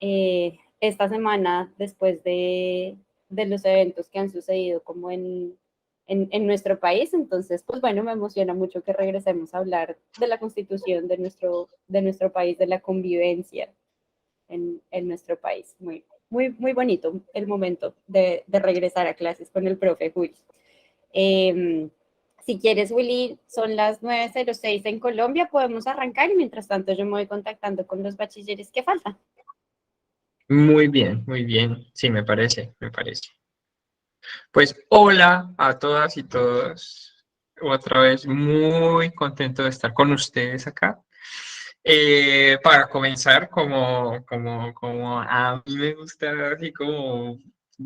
esta semana después de los eventos que han sucedido como en nuestro país. Entonces, pues bueno, me emociona mucho que regresemos a hablar de la constitución de nuestro país, de la convivencia en nuestro país. Muy bonito el momento de regresar a clases con el profe Julio. Si quieres, Willy, son las 9:06 en Colombia, podemos arrancar y mientras tanto yo me voy contactando con los bachilleres que faltan. Muy bien, muy bien. Sí, me parece, me parece. Pues hola a todas y todos. Otra vez muy contento de estar con ustedes acá. Para comenzar, como a mí me gusta así como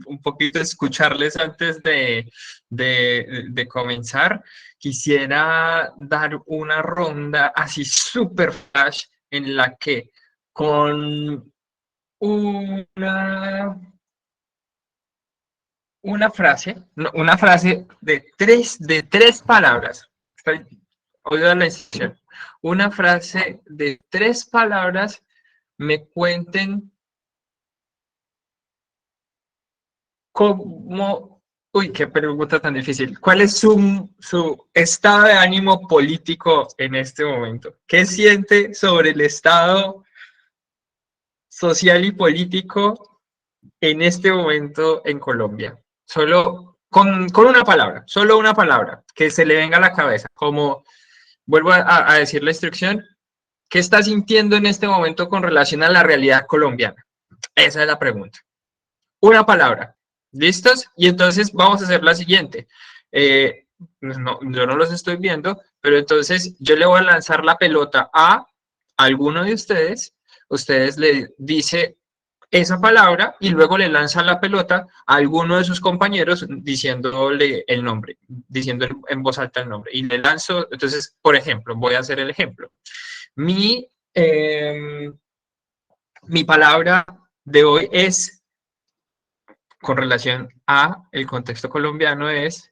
un poquito escucharles antes de comenzar, quisiera dar una ronda así súper flash en la que con una una frase de tres palabras. Oigan la decisión. Una frase de 3 palabras me cuenten cómo, uy, qué pregunta tan difícil. ¿Cuál es su estado de ánimo político en este momento? ¿Qué siente sobre el estado social y político en este momento en Colombia? Solo con una palabra, solo una palabra que se le venga a la cabeza. Como vuelvo a decir la instrucción, ¿qué está sintiendo en este momento con relación a la realidad colombiana? Esa es la pregunta. Una palabra. ¿Listos? Y entonces vamos a hacer la siguiente. No, yo no los estoy viendo, pero entonces yo le voy a lanzar la pelota a alguno de ustedes. Ustedes le dice esa palabra y luego le lanza la pelota a alguno de sus compañeros diciéndole el nombre, diciendo en voz alta el nombre. Y le lanzo, entonces, por ejemplo, voy a hacer el ejemplo. Mi, eh, mi palabra de hoy es, con relación a el contexto colombiano, es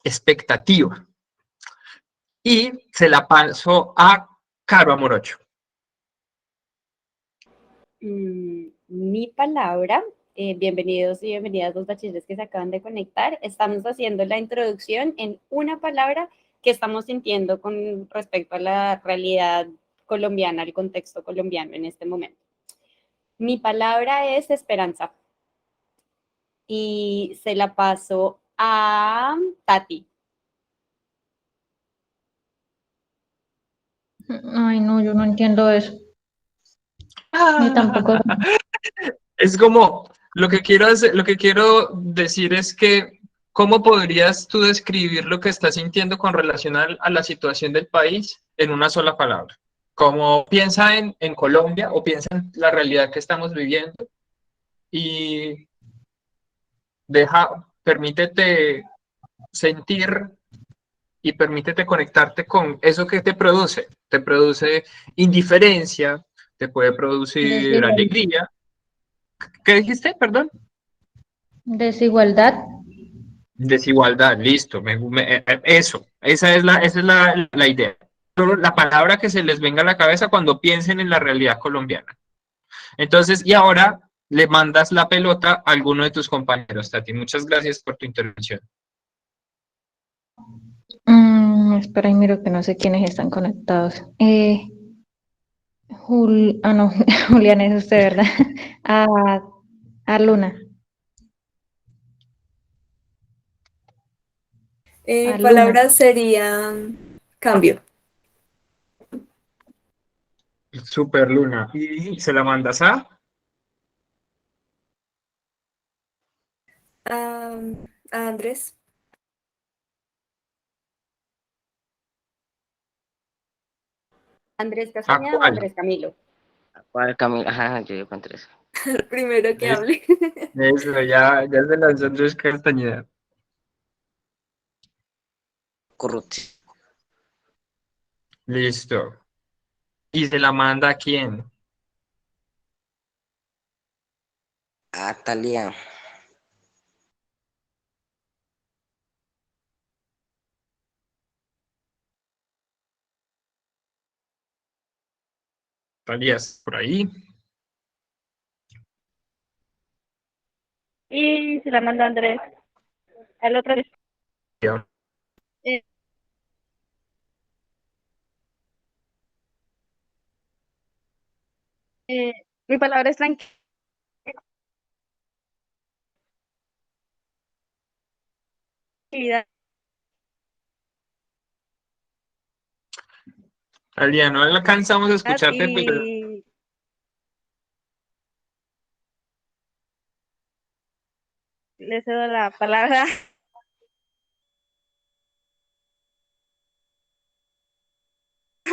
expectativa. Y se la paso a Caro Amorocho. Mi palabra, bienvenidos y bienvenidas los bachilleres que se acaban de conectar. Estamos haciendo la introducción en una palabra que estamos sintiendo con respecto a la realidad colombiana, al contexto colombiano en este momento. Mi palabra es esperanza y se la paso a Tati. Ay, no, yo no entiendo eso. Ni tampoco. Es como, lo que quiero decir es que, ¿cómo podrías tú describir lo que estás sintiendo con relación a la situación del país en una sola palabra? Como piensa en Colombia o piensa en la realidad que estamos viviendo y permítete sentir y permítete conectarte con eso que te produce. Te produce indiferencia, te puede producir Desigual- alegría. ¿Qué dijiste? Perdón. Desigualdad. Desigualdad, listo. Eso, esa es la idea. Solo la palabra que se les venga a la cabeza cuando piensen en la realidad colombiana. Entonces, y ahora le mandas la pelota a alguno de tus compañeros, Tati. Muchas gracias por tu intervención. Espera y miro que no sé quiénes están conectados. No, Julián es usted, ¿verdad? A, a Luna. A Luna. Palabras serían cambio. Super Luna. Y se la mandas a A Andrés. ¿Andrés ¿A Castañeda o cuál? Andrés Camilo? ¿Cuál Camila? Ajá, yo con tres. El primero que hable. Eso, ya se lanzó Andrés Castañeda. Corrupto. Listo. ¿Y se la manda a quién? A Talía. Talías, por ahí. Y se la manda Andrés. Al otro. Eh, Mi palabra es tranquilidad. Talia, no alcanzamos a escucharte, pero Y le cedo la palabra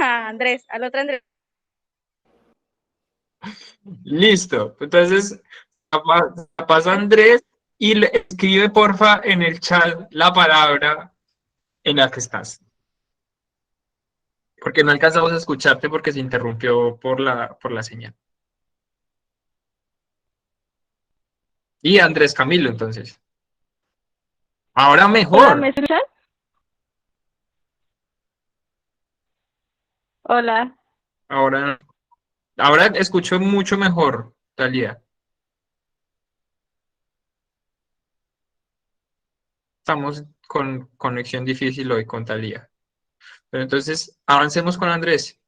a Andrés, al otro Andrés. listo. Entonces, pasa Andrés y le escribe porfa en el chat la palabra en la que estás. Porque no alcanzamos a escucharte porque se interrumpió por la señal. Y Andrés Camilo, entonces. Ahora Hola, mejor. ¿me escuchan? Hola. Ahora escucho mucho mejor, Talia. Estamos con conexión difícil hoy con Talia. Pero entonces, avancemos con Andrés.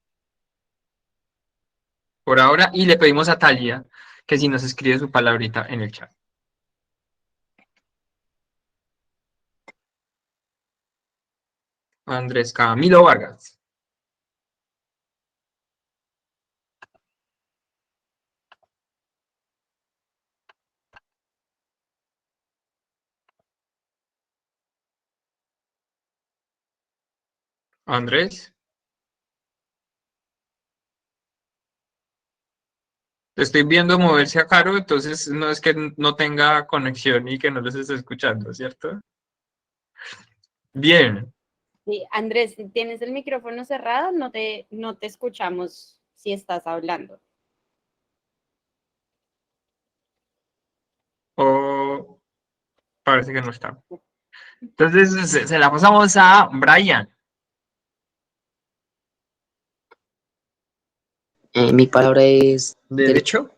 Por ahora, y le pedimos a Talia que si nos escribe su palabrita en el chat. Andrés Camilo Vargas. Andrés. Estoy viendo moverse a Caro, entonces no es que no tenga conexión y que no los esté escuchando, ¿cierto? Bien. Sí, Andrés, si tienes el micrófono cerrado, no te escuchamos si estás hablando. O parece que no está. Entonces se la pasamos a Brian. Mi palabra es ¿Derecho?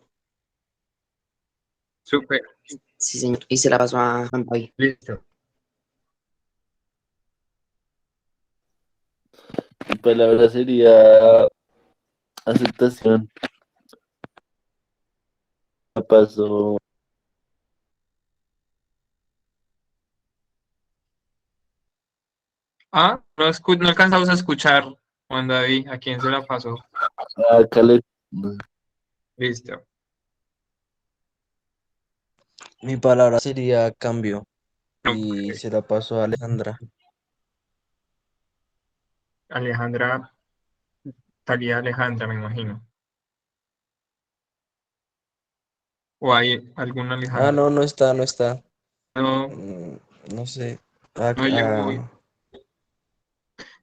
Súper. sí, señor. Y se la paso a Juan David. Listo. Mi palabra sería aceptación. La paso Ah, no alcanzamos a escuchar, Juan David, ¿a quién se la pasó? a Caleb. Listo. Mi palabra sería cambio y Ok. se la paso a Alejandra. Alejandra, Talía Alejandra, me imagino. ¿O hay algún Ah, Alejandra? no, no está, no está. No, Mm, No sé. Ah, no llegó hoy. ah,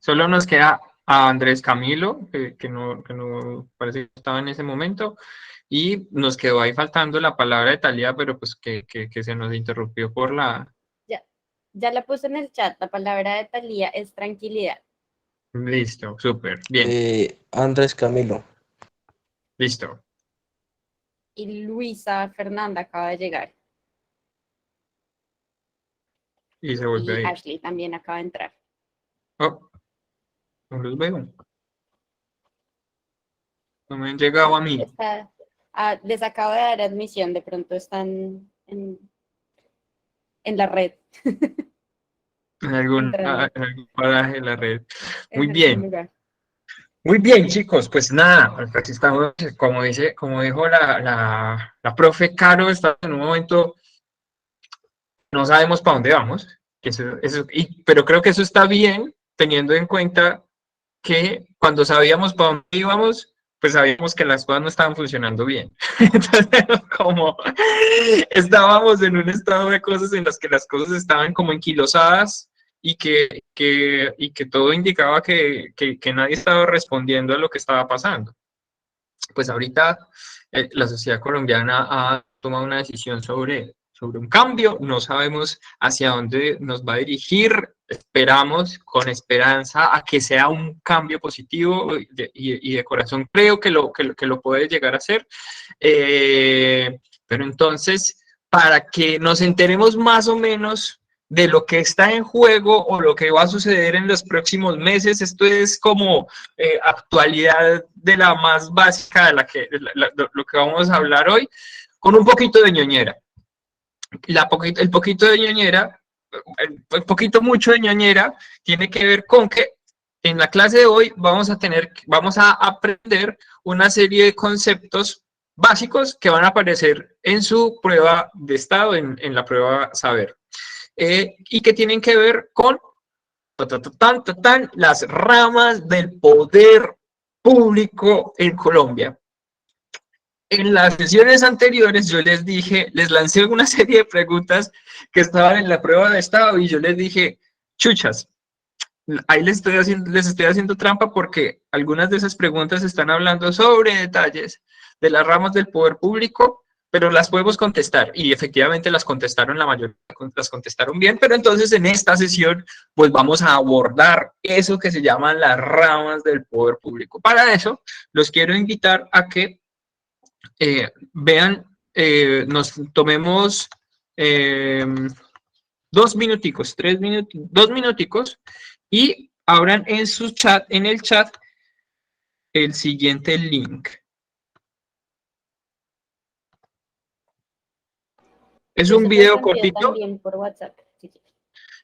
Solo nos queda a Andrés Camilo, que no parece que estaba en ese momento, y nos quedó ahí faltando la palabra de Talía, pero pues que se nos interrumpió por la... Ya la puse en el chat, la palabra de Talía es tranquilidad. Listo, súper, bien, Andrés Camilo. listo. Y Luisa Fernanda acaba de llegar. Y se volvió Y a ir. Ashley también acaba de entrar. Oh, no los veo. No me han llegado a mí. Les acabo de dar admisión, de pronto están en la red, entrando En algún paraje de la red. Muy en algún bien. lugar. Muy bien, chicos, pues nada, aquí estamos, como dijo la profe Caro, estamos en un momento, no sabemos para dónde vamos, pero creo que eso está bien, teniendo en cuenta que cuando sabíamos para dónde íbamos, pues sabíamos que las cosas no estaban funcionando bien. Entonces, como estábamos en un estado de cosas en las que las cosas estaban como enquilosadas y que todo indicaba que nadie estaba respondiendo a lo que estaba pasando. Pues ahorita la sociedad colombiana ha tomado una decisión sobre un cambio, no sabemos hacia dónde nos va a dirigir, esperamos con esperanza a que sea un cambio positivo y de corazón creo que lo puede llegar a ser, pero entonces para que nos enteremos más o menos de lo que está en juego o lo que va a suceder en los próximos meses. Esto es como actualidad de la más básica de lo que vamos a hablar hoy, con un poquito de ñoñera. El poquito de ñoñera, el poquito mucho de ñoñera, tiene que ver con que en la clase de hoy vamos a aprender una serie de conceptos básicos que van a aparecer en su prueba de estado, en la prueba saber, y que tienen que ver con las ramas del poder público en Colombia. En las sesiones anteriores yo les dije, les lancé una serie de preguntas que estaban en la prueba de estado y yo les dije, chuchas, ahí les estoy haciendo trampa porque algunas de esas preguntas están hablando sobre detalles de las ramas del poder público, pero las podemos contestar y efectivamente las contestaron, la mayoría las contestaron bien, pero entonces en esta sesión pues vamos a abordar eso que se llaman las ramas del poder público. Para eso los quiero invitar a que vean, nos tomemos 2 minuticos, 3 minutos, 2 minuticos y abran en su chat, en el chat, el siguiente link. Es Yo un se los video envío cortito. también por WhatsApp.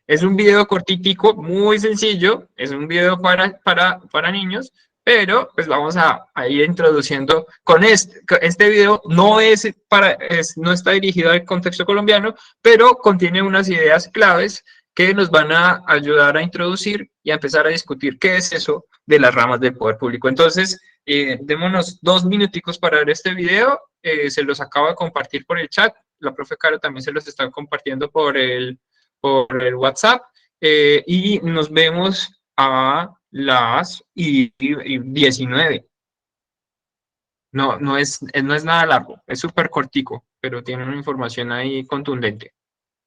Es un video cortitico, muy sencillo, es un video para niños, pero pues vamos a ir introduciendo con este video. No está dirigido al contexto colombiano, pero contiene unas ideas claves que nos van a ayudar a introducir y a empezar a discutir qué es eso de las ramas del poder público. Entonces, démonos 2 minuticos para ver este video, se los acabo de compartir por el chat, la profe Caro también se los está compartiendo por el WhatsApp, y nos vemos a las 19. No es nada largo, es súper cortico, pero tiene una información ahí contundente.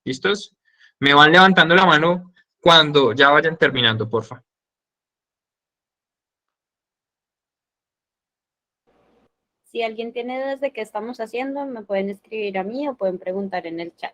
¿Listos? Me van levantando la mano cuando ya vayan terminando, porfa. Si alguien tiene dudas de qué estamos haciendo, me pueden escribir a mí o pueden preguntar en el chat.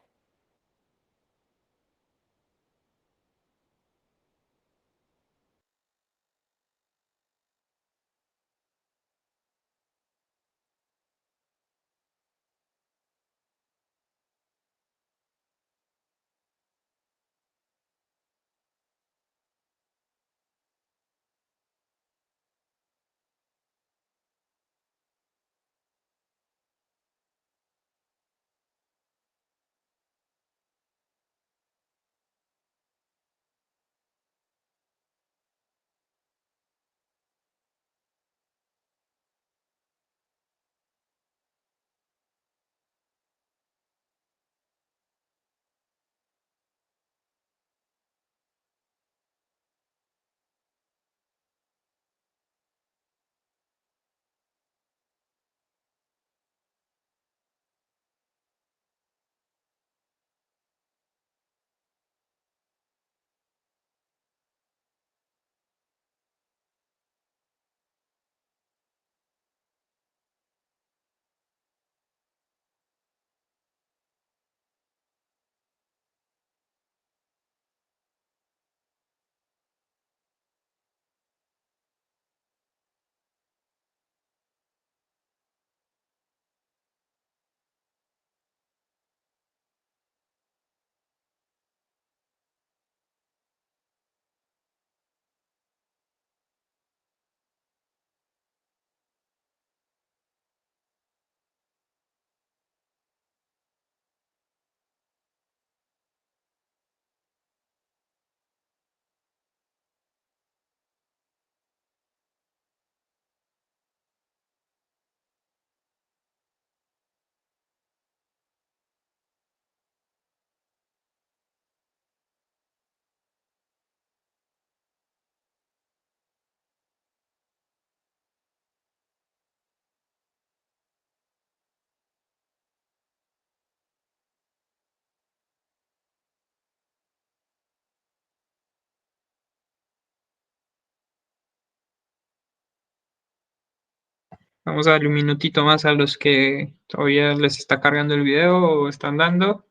Vamos a darle un minutito más a los que todavía les está cargando el video o están dando.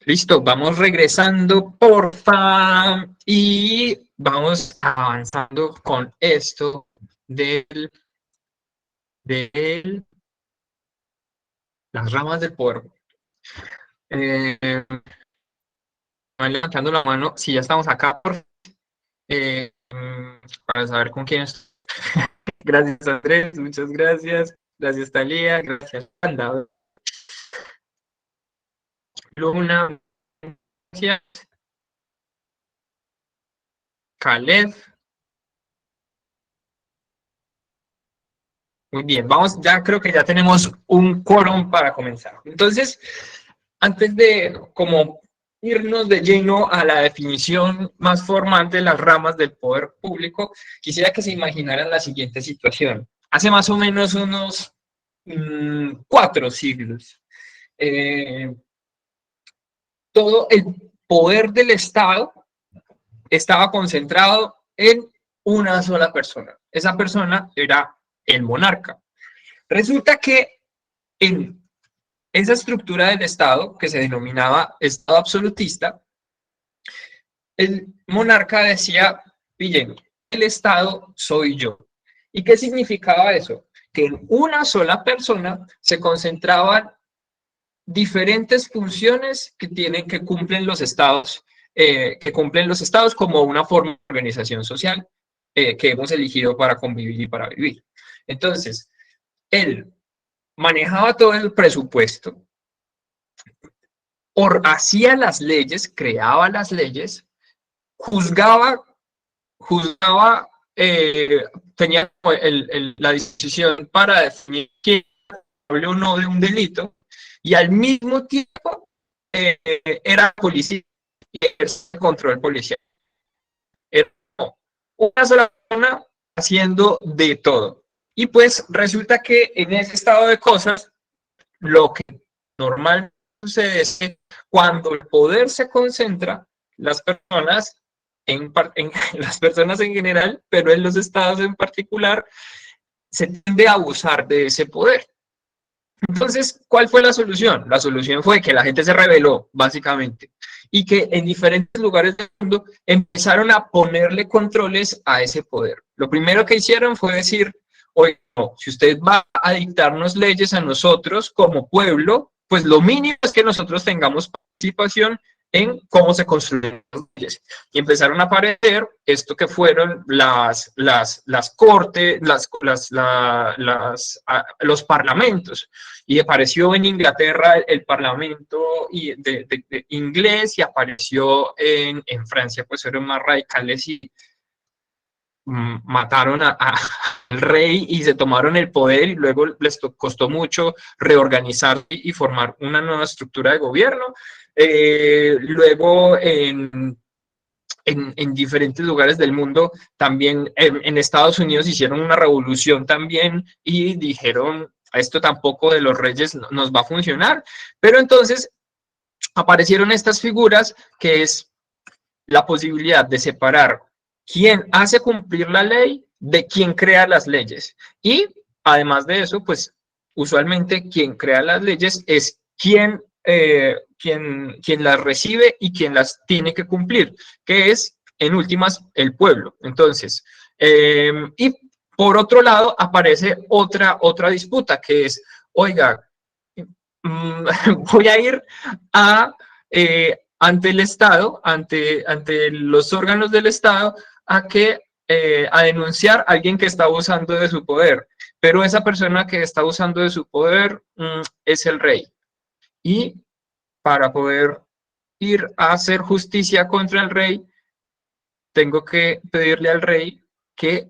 Listo, vamos regresando, porfa, y vamos avanzando con esto del las ramas del poder. Van levantando la mano si ya estamos acá, para saber con quién es. Gracias, Andrés, muchas gracias. Gracias, Talía, gracias, Wanda. Luna, gracias. Caleb. Muy bien, vamos, ya creo que ya tenemos un quórum para comenzar. Entonces, antes de como irnos de lleno a la definición más formal de las ramas del poder público, quisiera que se imaginaran la siguiente situación. Hace más o menos unos 4 siglos, todo el poder del Estado estaba concentrado en una sola persona. Esa persona era el monarca. Resulta que en esa estructura del Estado, que se denominaba Estado absolutista, el monarca decía, pillen, el Estado soy yo. ¿Y qué significaba eso? Que en una sola persona se concentraban diferentes funciones que cumplen los estados, como una forma de organización social que hemos elegido para convivir y para vivir. Entonces, él manejaba todo el presupuesto, hacía las leyes, creaba las leyes, juzgaba, tenía la decisión para definir quién hable o no de un delito, y al mismo tiempo era policía y ejercía control policial. Era una sola persona haciendo de todo. Y pues resulta que en ese estado de cosas, lo que normalmente sucede es que cuando el poder se concentra, las personas las personas en general, pero en los estados en particular, se tiende a abusar de ese poder. Entonces, ¿cuál fue la solución? La solución fue que la gente se rebeló, básicamente, y que en diferentes lugares del mundo empezaron a ponerle controles a ese poder. Lo primero que hicieron fue decir, oye, no, si usted va a dictarnos leyes a nosotros como pueblo, pues lo mínimo es que nosotros tengamos participación en cómo se construyen las leyes. Y empezaron a aparecer esto que fueron las cortes, los parlamentos. Y apareció en Inglaterra el parlamento de inglés, y apareció en Francia, pues fueron más radicales y mataron al rey y se tomaron el poder, y luego les costó mucho reorganizar y formar una nueva estructura de gobierno. Luego en diferentes lugares del mundo, también en Estados Unidos hicieron una revolución también y dijeron, esto tampoco de los reyes nos va a funcionar. Pero entonces aparecieron estas figuras, que es la posibilidad de separar quién hace cumplir la ley de quién crea las leyes. Y además de eso, pues usualmente quien crea las leyes es quien las recibe y quien las tiene que cumplir, que es en últimas el pueblo. Entonces, y por otro lado aparece otra disputa, que es, oiga, voy a ir a ante el Estado, ante los órganos del Estado, a denunciar a alguien que está abusando de su poder. Pero esa persona que está abusando de su poder es el rey. Y para poder ir a hacer justicia contra el rey, tengo que pedirle al rey que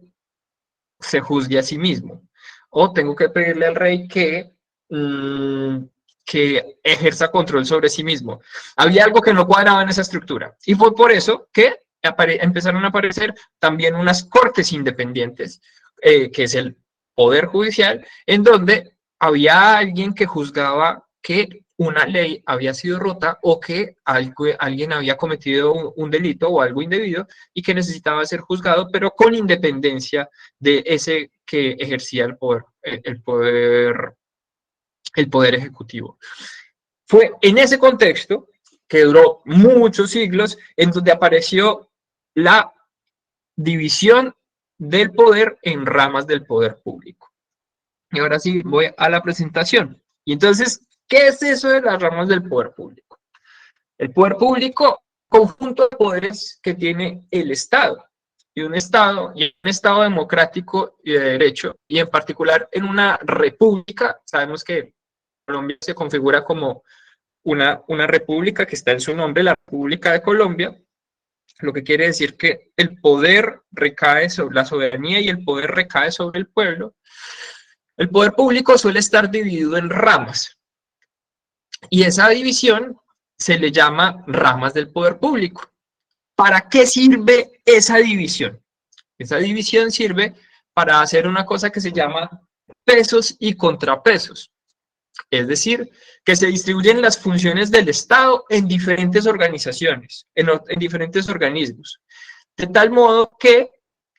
se juzgue a sí mismo. O tengo que pedirle al rey que ejerza control sobre sí mismo. Había algo que no cuadraba en esa estructura. Y fue por eso que empezaron a aparecer también unas cortes independientes, que es el Poder Judicial, en donde había alguien que juzgaba que una ley había sido rota o que alguien había cometido un delito o algo indebido y que necesitaba ser juzgado, pero con independencia de ese que ejercía el poder ejecutivo. Fue en ese contexto, que duró muchos siglos, en donde apareció la división del poder en ramas del poder público. Y ahora sí voy a la presentación. Y entonces, ¿qué es eso de las ramas del poder público? El poder público, conjunto de poderes que tiene el Estado. Y un Estado democrático y de derecho, y en particular en una república. Sabemos que Colombia se configura como una república que está en su nombre, la República de Colombia, lo que quiere decir que el poder recae sobre la soberanía y el poder recae sobre el pueblo. El poder público suele estar dividido en ramas, y esa división se le llama ramas del poder público. ¿Para qué sirve esa división? Esa división sirve para hacer una cosa que se llama pesos y contrapesos. Es decir, que se distribuyen las funciones del Estado en diferentes organizaciones, en diferentes organismos, de tal modo que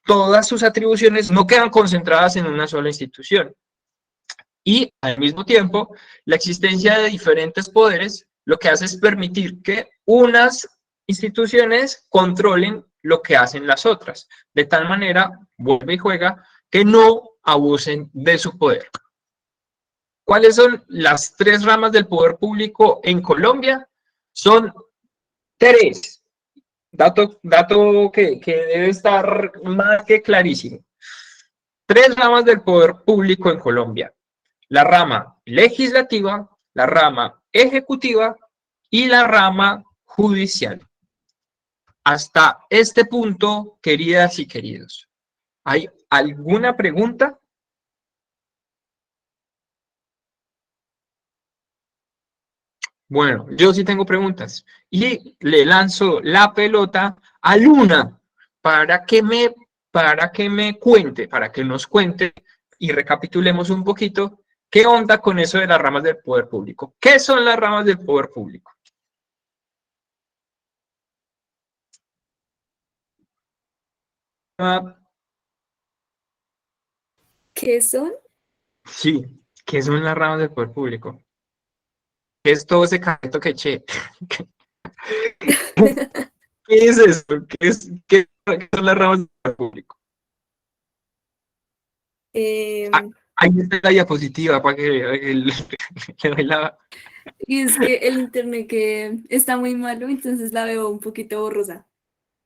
todas sus atribuciones no quedan concentradas en una sola institución. Y al mismo tiempo, la existencia de diferentes poderes lo que hace es permitir que unas instituciones controlen lo que hacen las otras, de tal manera, vuelve y juega, que no abusen de su poder. ¿Cuáles son las tres ramas del poder público en Colombia? Son tres. Dato que debe estar más que clarísimo. Tres ramas del poder público en Colombia. La rama legislativa, la rama ejecutiva y la rama judicial. Hasta este punto, queridas y queridos, ¿hay alguna pregunta? Bueno, yo sí tengo preguntas y le lanzo la pelota a Luna para que me cuente, para que nos cuente y recapitulemos un poquito qué onda con eso de las ramas del poder público. ¿Qué son las ramas del poder público? ¿Qué son? Sí, ¿qué son las ramas del poder público? ¿Qué es todo ese cajeto que eché? ¿Qué es eso? ¿Qué son las ramas del poder público? Ahí está la diapositiva para que le doy la... Y es que el internet que está muy malo, entonces la veo un poquito borrosa.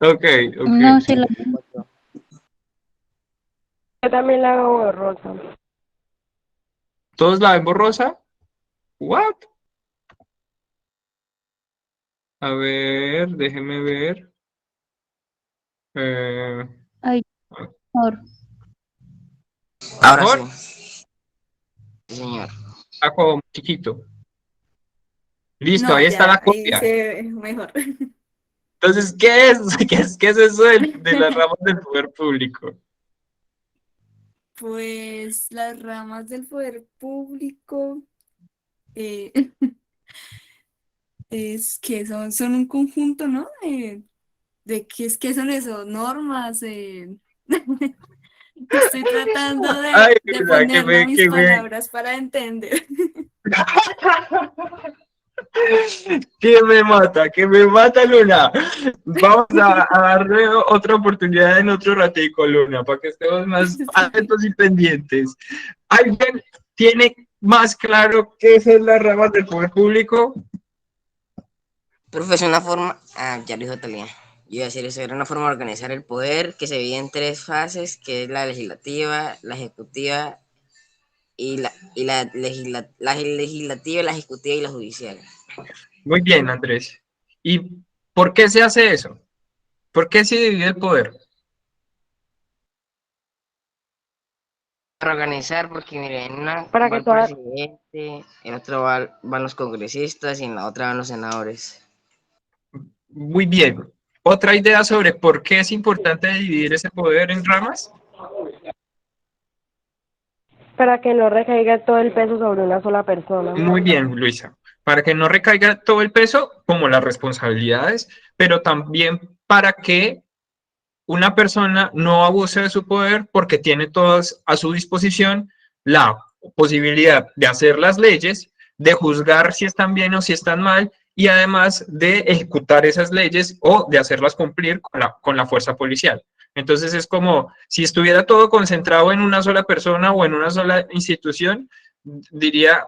Ok. No, sí, Yo también la hago borrosa. ¿Todos la ven borrosa? ¿What? A ver, déjeme ver. ay, por Ahora ¿Mejor? sí. Sí, señor. Está como chiquito. Listo, No, ahí está ya, la ahí copia. se ve mejor. Entonces, ¿qué es? ¿Qué es eso de las ramas del poder público? Pues las ramas del poder público es que son un conjunto, ¿no? De qué son eso, normas. Estoy tratando Ay, de mira, ponerle mis palabras para entender. Que me mata Luna. Vamos a darle otra oportunidad en otro ratico, Luna, para que estemos más atentos y pendientes. ¿Alguien tiene más claro qué son las ramas del poder público? Profe, es una forma, ya lo dijo Talía. Yo iba a decir eso, era una forma de organizar el poder que se divide en tres fases, que es la legislativa, la ejecutiva y la legislativa, la ejecutiva y la judicial. Muy bien, Andrés. ¿Y por qué se hace eso? ¿Por qué se divide el poder? Para organizar, porque mire, en una Para va que el todas, presidente, en otra van los congresistas y en la otra van los senadores. Muy bien. ¿Otra idea sobre por qué es importante dividir ese poder en ramas? para que no recaiga todo el peso sobre una sola persona. Muy bien, Luisa. Para que no recaiga todo el peso, como las responsabilidades, pero también para que una persona no abuse de su poder porque tiene todas a su disposición la posibilidad de hacer las leyes, de juzgar si están bien o si están mal, y además de ejecutar esas leyes o de hacerlas cumplir con la fuerza policial. Entonces es como si estuviera todo concentrado en una sola persona o en una sola institución, diría,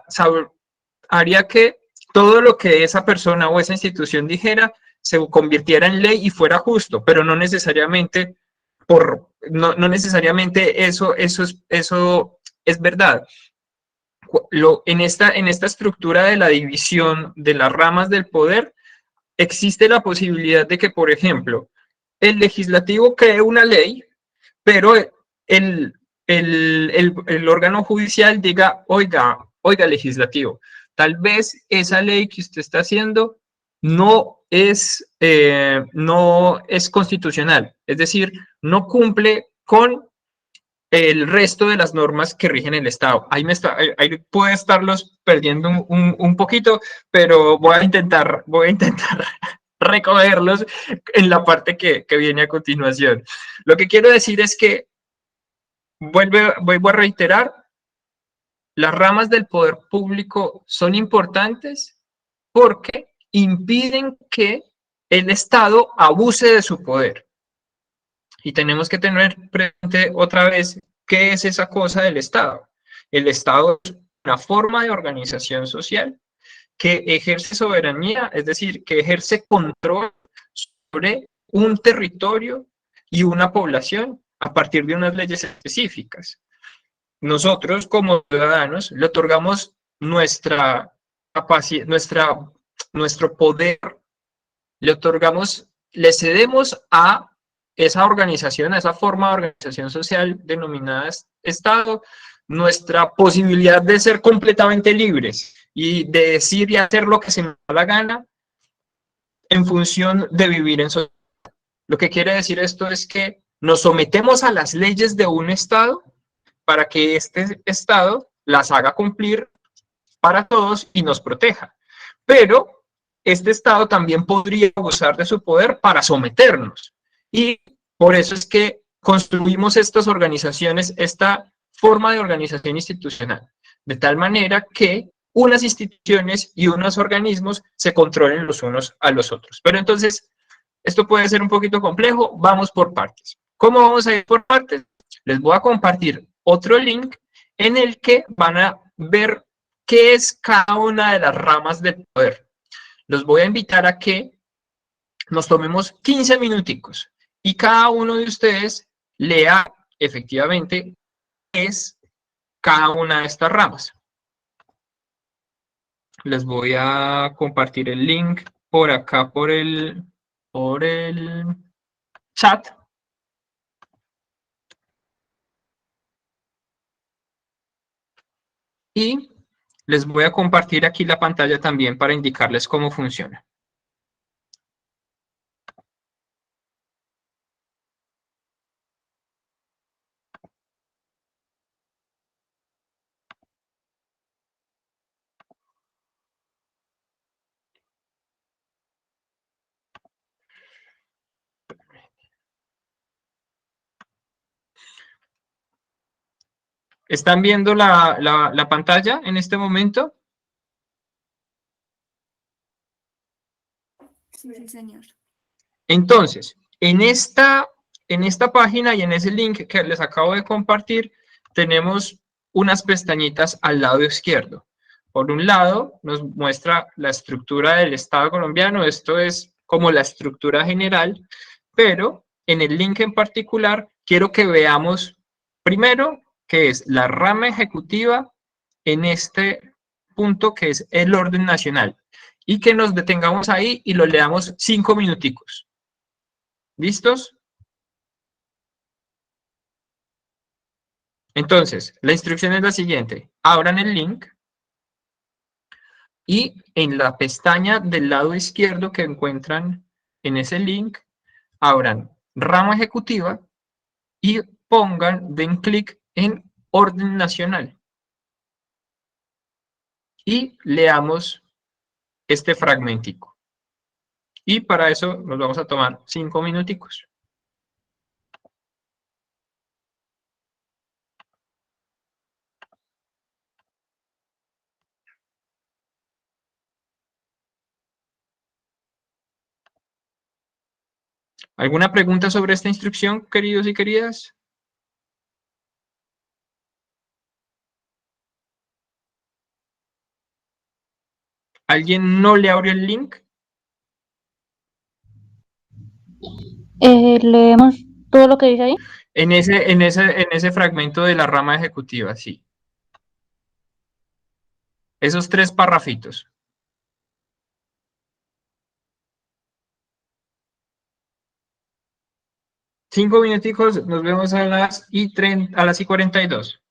haría que todo lo que esa persona o esa institución dijera se convirtiera en ley y fuera justo, pero no necesariamente no necesariamente eso es verdad. En esta estructura de la división de las ramas del poder, existe la posibilidad de que, por ejemplo, el legislativo cree una ley, pero el órgano judicial diga, oiga, legislativo, tal vez esa ley que usted está haciendo no es constitucional, es decir, no cumple con el resto de las normas que rigen el Estado. Ahí puede estarlos perdiendo un poquito, pero voy a intentar recogerlos en la parte que viene a continuación. Lo que quiero decir es que, vuelvo a reiterar, las ramas del poder público son importantes porque impiden que el Estado abuse de su poder. Y tenemos que tener presente otra vez qué es esa cosa del Estado. El Estado es una forma de organización social que ejerce soberanía, es decir, que ejerce control sobre un territorio y una población a partir de unas leyes específicas. Nosotros como ciudadanos le otorgamos nuestra capacidad, nuestro poder, le cedemos a esa organización, a esa forma de organización social denominada Estado, nuestra posibilidad de ser completamente libres y de decir y hacer lo que se nos da la gana en función de vivir en sociedad. Lo que quiere decir esto es que nos sometemos a las leyes de un Estado para que este Estado las haga cumplir para todos y nos proteja. Pero este Estado también podría abusar de su poder para someternos. Y por eso es que construimos estas organizaciones, esta forma de organización institucional, de tal manera que unas instituciones y unos organismos se controlen los unos a los otros. Pero entonces, esto puede ser un poquito complejo, vamos por partes. ¿Cómo vamos a ir por partes? Les voy a compartir otro link en el que van a ver qué es cada una de las ramas del poder. Los voy a invitar a que nos tomemos 15 minuticos y cada uno de ustedes lea efectivamente qué es cada una de estas ramas. Les voy a compartir el link por acá, por el chat. Y les voy a compartir aquí la pantalla también para indicarles cómo funciona. ¿Están viendo la pantalla en este momento? Sí, señor. Entonces, en esta página y en ese link que les acabo de compartir, tenemos unas pestañitas al lado izquierdo. Por un lado, nos muestra la estructura del Estado colombiano, esto es como la estructura general, pero en el link en particular quiero que veamos primero qué es la rama ejecutiva en este punto que es el orden nacional y que nos detengamos ahí y lo leamos 5 minuticos. ¿Listos? Entonces, la instrucción es la siguiente. Abran el link y en la pestaña del lado izquierdo que encuentran en ese link, abran rama ejecutiva y den clic en orden nacional. Y leamos este fragmentico. Y para eso nos vamos a tomar 5 minuticos. ¿Alguna pregunta sobre esta instrucción, queridos y queridas? ¿Alguien no le abrió el link? Leemos todo lo que dice ahí. En ese fragmento de la rama ejecutiva, sí. Esos 3 parrafitos. Cinco minuticos, nos vemos a las y 42.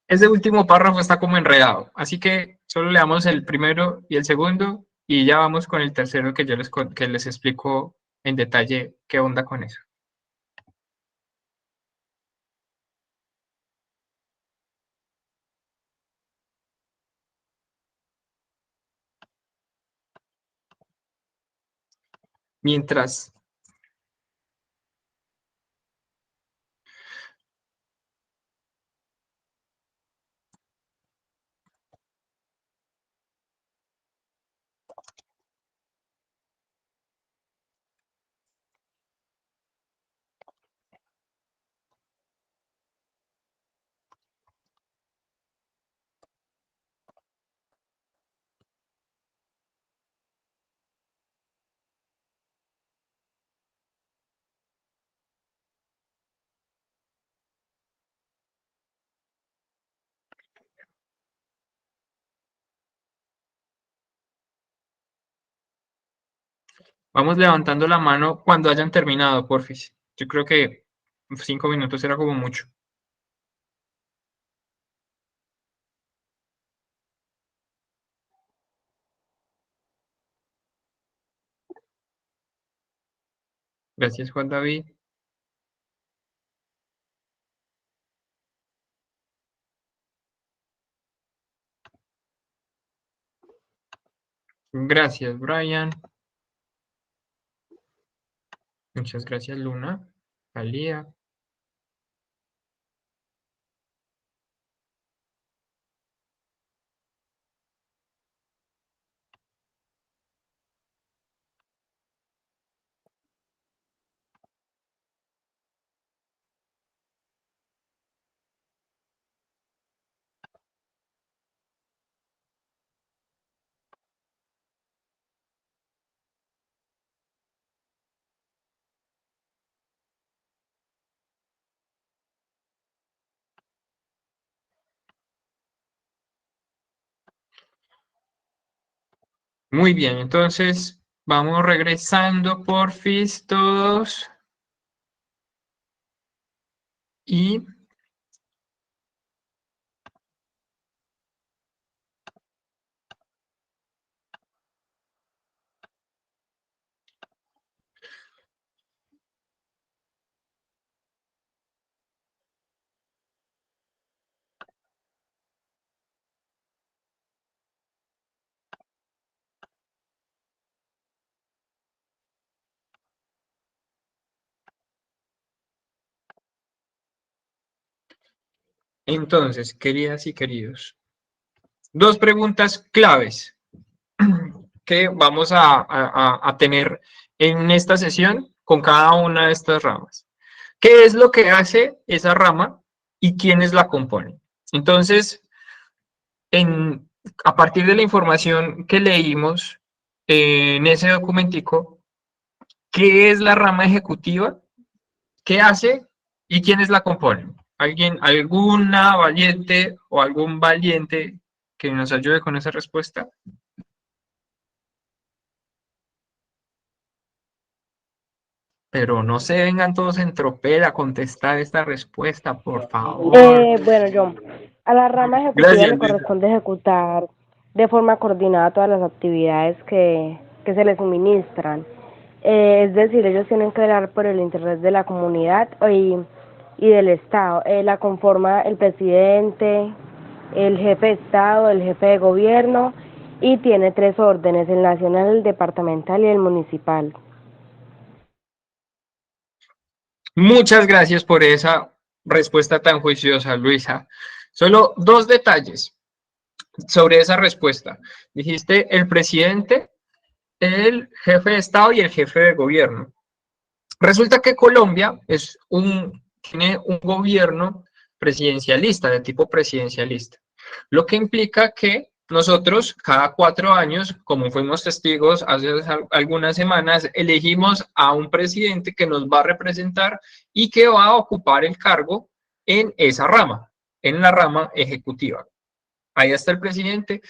Ese último párrafo está como enredado, así que solo leamos el primero y el segundo y ya vamos con el tercero que que les explico en detalle qué onda con eso. Mientras vamos levantando la mano cuando hayan terminado, porfis. Yo creo que 5 minutos era como mucho. Gracias, Juan David. Gracias, Brian. Muchas gracias, Luna. Alía. Muy bien, entonces vamos regresando, porfis, todos. Y Entonces, queridas y queridos, dos preguntas claves que vamos a tener en esta sesión con cada una de estas ramas. ¿Qué es lo que hace esa rama y quiénes la componen? Entonces, a partir de la información que leímos en ese documentico, ¿qué es la rama ejecutiva? ¿Qué hace y quiénes la componen? ¿Alguna valiente o algún valiente que nos ayude con esa respuesta? Pero no se vengan todos en tropel a contestar esta respuesta, por favor. Bueno, a la rama ejecutiva Gracias, le Luisa. corresponde ejecutar de forma coordinada todas las actividades que se le suministran. Es decir, ellos tienen que velar por el interés de la comunidad y del Estado. La conforma el presidente, el jefe de Estado, el jefe de gobierno, y tiene 3 órdenes: el nacional, el departamental y el municipal. Muchas gracias por esa respuesta tan juiciosa, Luisa. Solo 2 detalles sobre esa respuesta. Dijiste el presidente, el jefe de Estado y el jefe de gobierno. Resulta que Colombia tiene un gobierno presidencialista, de tipo presidencialista, lo que implica que nosotros cada 4 años, como fuimos testigos hace algunas semanas, elegimos a un presidente que nos va a representar y que va a ocupar el cargo en esa rama, en la rama ejecutiva. Ahí está el presidente.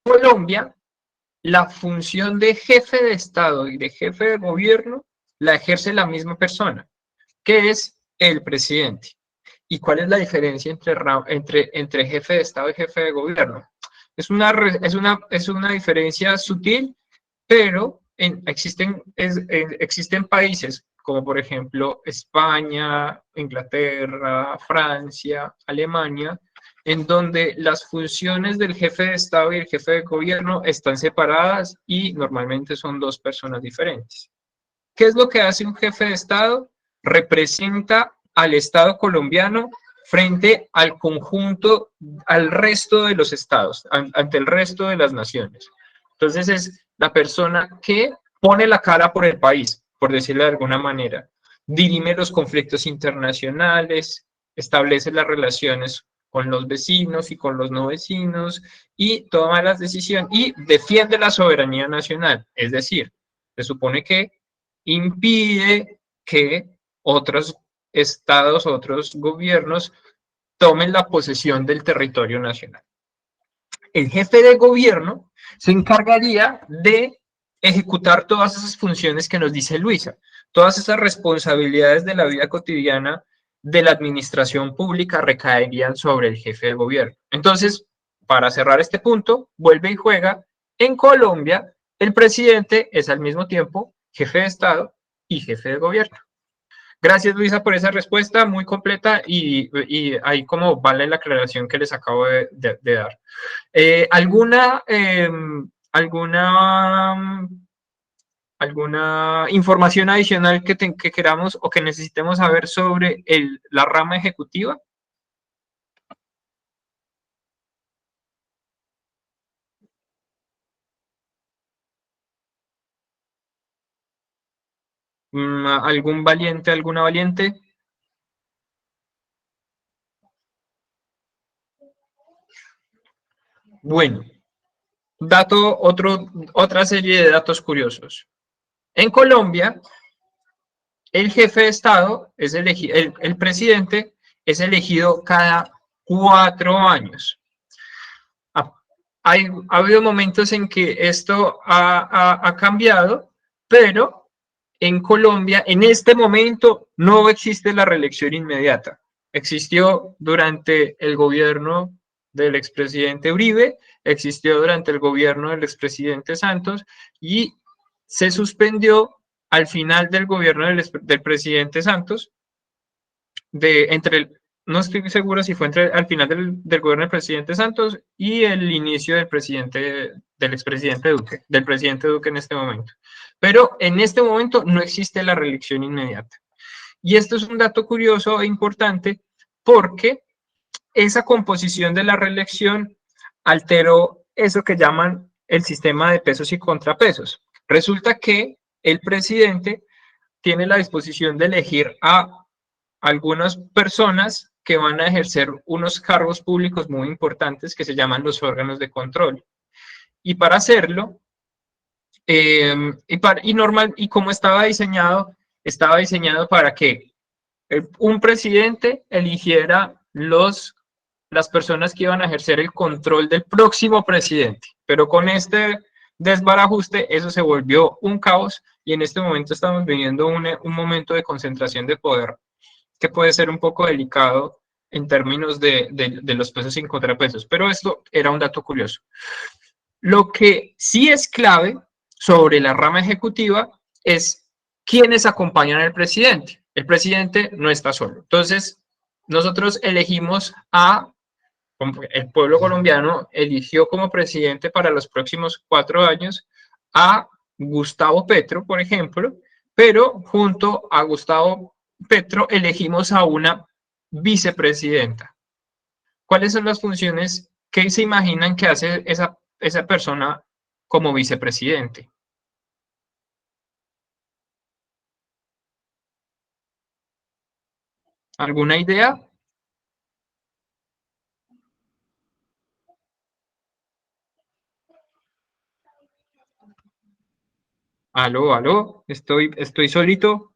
Colombia, la función de jefe de Estado y de jefe de gobierno la ejerce la misma persona, que es el presidente. ¿Y cuál es la diferencia entre jefe de Estado y jefe de gobierno? Es una diferencia sutil, pero existen países como por ejemplo España, Inglaterra, Francia, Alemania, en donde las funciones del jefe de Estado y el jefe de gobierno están separadas y normalmente son 2 personas diferentes. ¿Qué es lo que hace un jefe de Estado? Representa al Estado colombiano frente al conjunto, al resto de los estados, ante el resto de las naciones. Entonces es la persona que pone la cara por el país, por decirlo de alguna manera, dirime los conflictos internacionales, establece las relaciones con los vecinos y con los no vecinos y toma las decisiones y defiende la soberanía nacional. Es decir, se supone que impide que otros estados, otros gobiernos tomen la posesión del territorio nacional. El jefe de gobierno se encargaría de ejecutar todas esas funciones que nos dice Luisa, todas esas responsabilidades de la vida cotidiana de la administración pública recaerían sobre el jefe de gobierno. Entonces, para cerrar este punto, vuelve y juega. En Colombia, el presidente es al mismo tiempo jefe de Estado y jefe de gobierno. Gracias, Luisa, por esa respuesta muy completa y ahí como vale la aclaración que les acabo de dar. ¿Alguna información adicional que queramos o que necesitemos saber sobre la rama ejecutiva? ¿Algún valiente, alguna valiente? Bueno, otra serie de datos curiosos. En Colombia, el jefe de Estado es elegido, el presidente es elegido cada 4 años. Ha habido momentos en que esto ha cambiado, pero en Colombia, en este momento, no existe la reelección inmediata. Existió durante el gobierno del expresidente Uribe, existió durante el gobierno del expresidente Santos y se suspendió al final del gobierno del presidente Santos, no estoy seguro si fue al final del gobierno del presidente Santos y el inicio del expresidente Duque, del presidente Duque en este momento. Pero en este momento no existe la reelección inmediata. Y esto es un dato curioso e importante porque esa composición de la reelección alteró eso que llaman el sistema de pesos y contrapesos. Resulta que el presidente tiene la disposición de elegir a algunas personas que van a ejercer unos cargos públicos muy importantes que se llaman los órganos de control. Y para hacerlo, y como estaba diseñado para que un presidente eligiera las personas que iban a ejercer el control del próximo presidente. Pero con este desbarajuste, eso se volvió un caos y en este momento estamos viviendo un momento de concentración de poder que puede ser un poco delicado en términos de los pesos y contrapesos. Pero esto era un dato curioso. Lo que sí es clave sobre la rama ejecutiva es quiénes acompañan al presidente. El presidente no está solo. Entonces, nosotros elegimos el pueblo colombiano eligió como presidente para los próximos 4 años a Gustavo Petro, por ejemplo, pero junto a Gustavo Petro elegimos a una vicepresidenta. ¿Cuáles son las funciones que se imaginan que hace esa persona como vicepresidente? ¿Alguna idea? Aló, aló, estoy solito.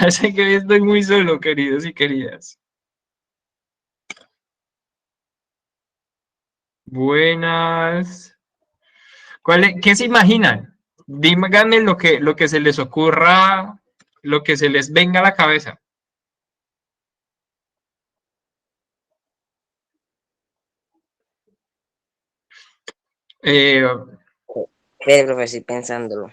Así que estoy muy solo, queridos y queridas. Buenas. ¿Qué se imaginan? Díganme lo que se les ocurra, lo que se les venga a la cabeza. Profe, estoy pensándolo.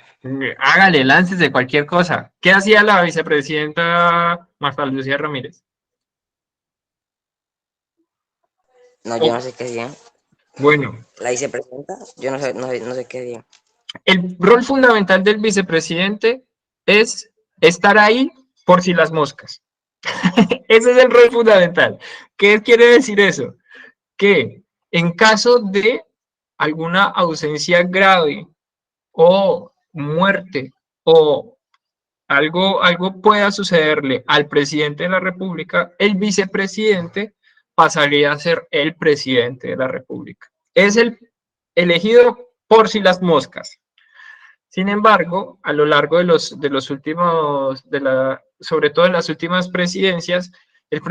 Hágale, láncese cualquier cosa. ¿Qué hacía la vicepresidenta Marta Lucía Ramírez? No, yo no sé qué hacía. Bueno, La vicepresidenta, yo no sé qué hacía. el rol fundamental del vicepresidente es estar ahí por si las moscas. Ese es el rol fundamental. ¿Qué quiere decir eso? Que en caso de alguna ausencia grave o muerte o algo pueda sucederle al presidente de la República, el vicepresidente pasaría a ser el presidente de la República. Es el elegido por si las moscas. Sin embargo, a lo largo de los últimos, sobre todo en las últimas presidencias, el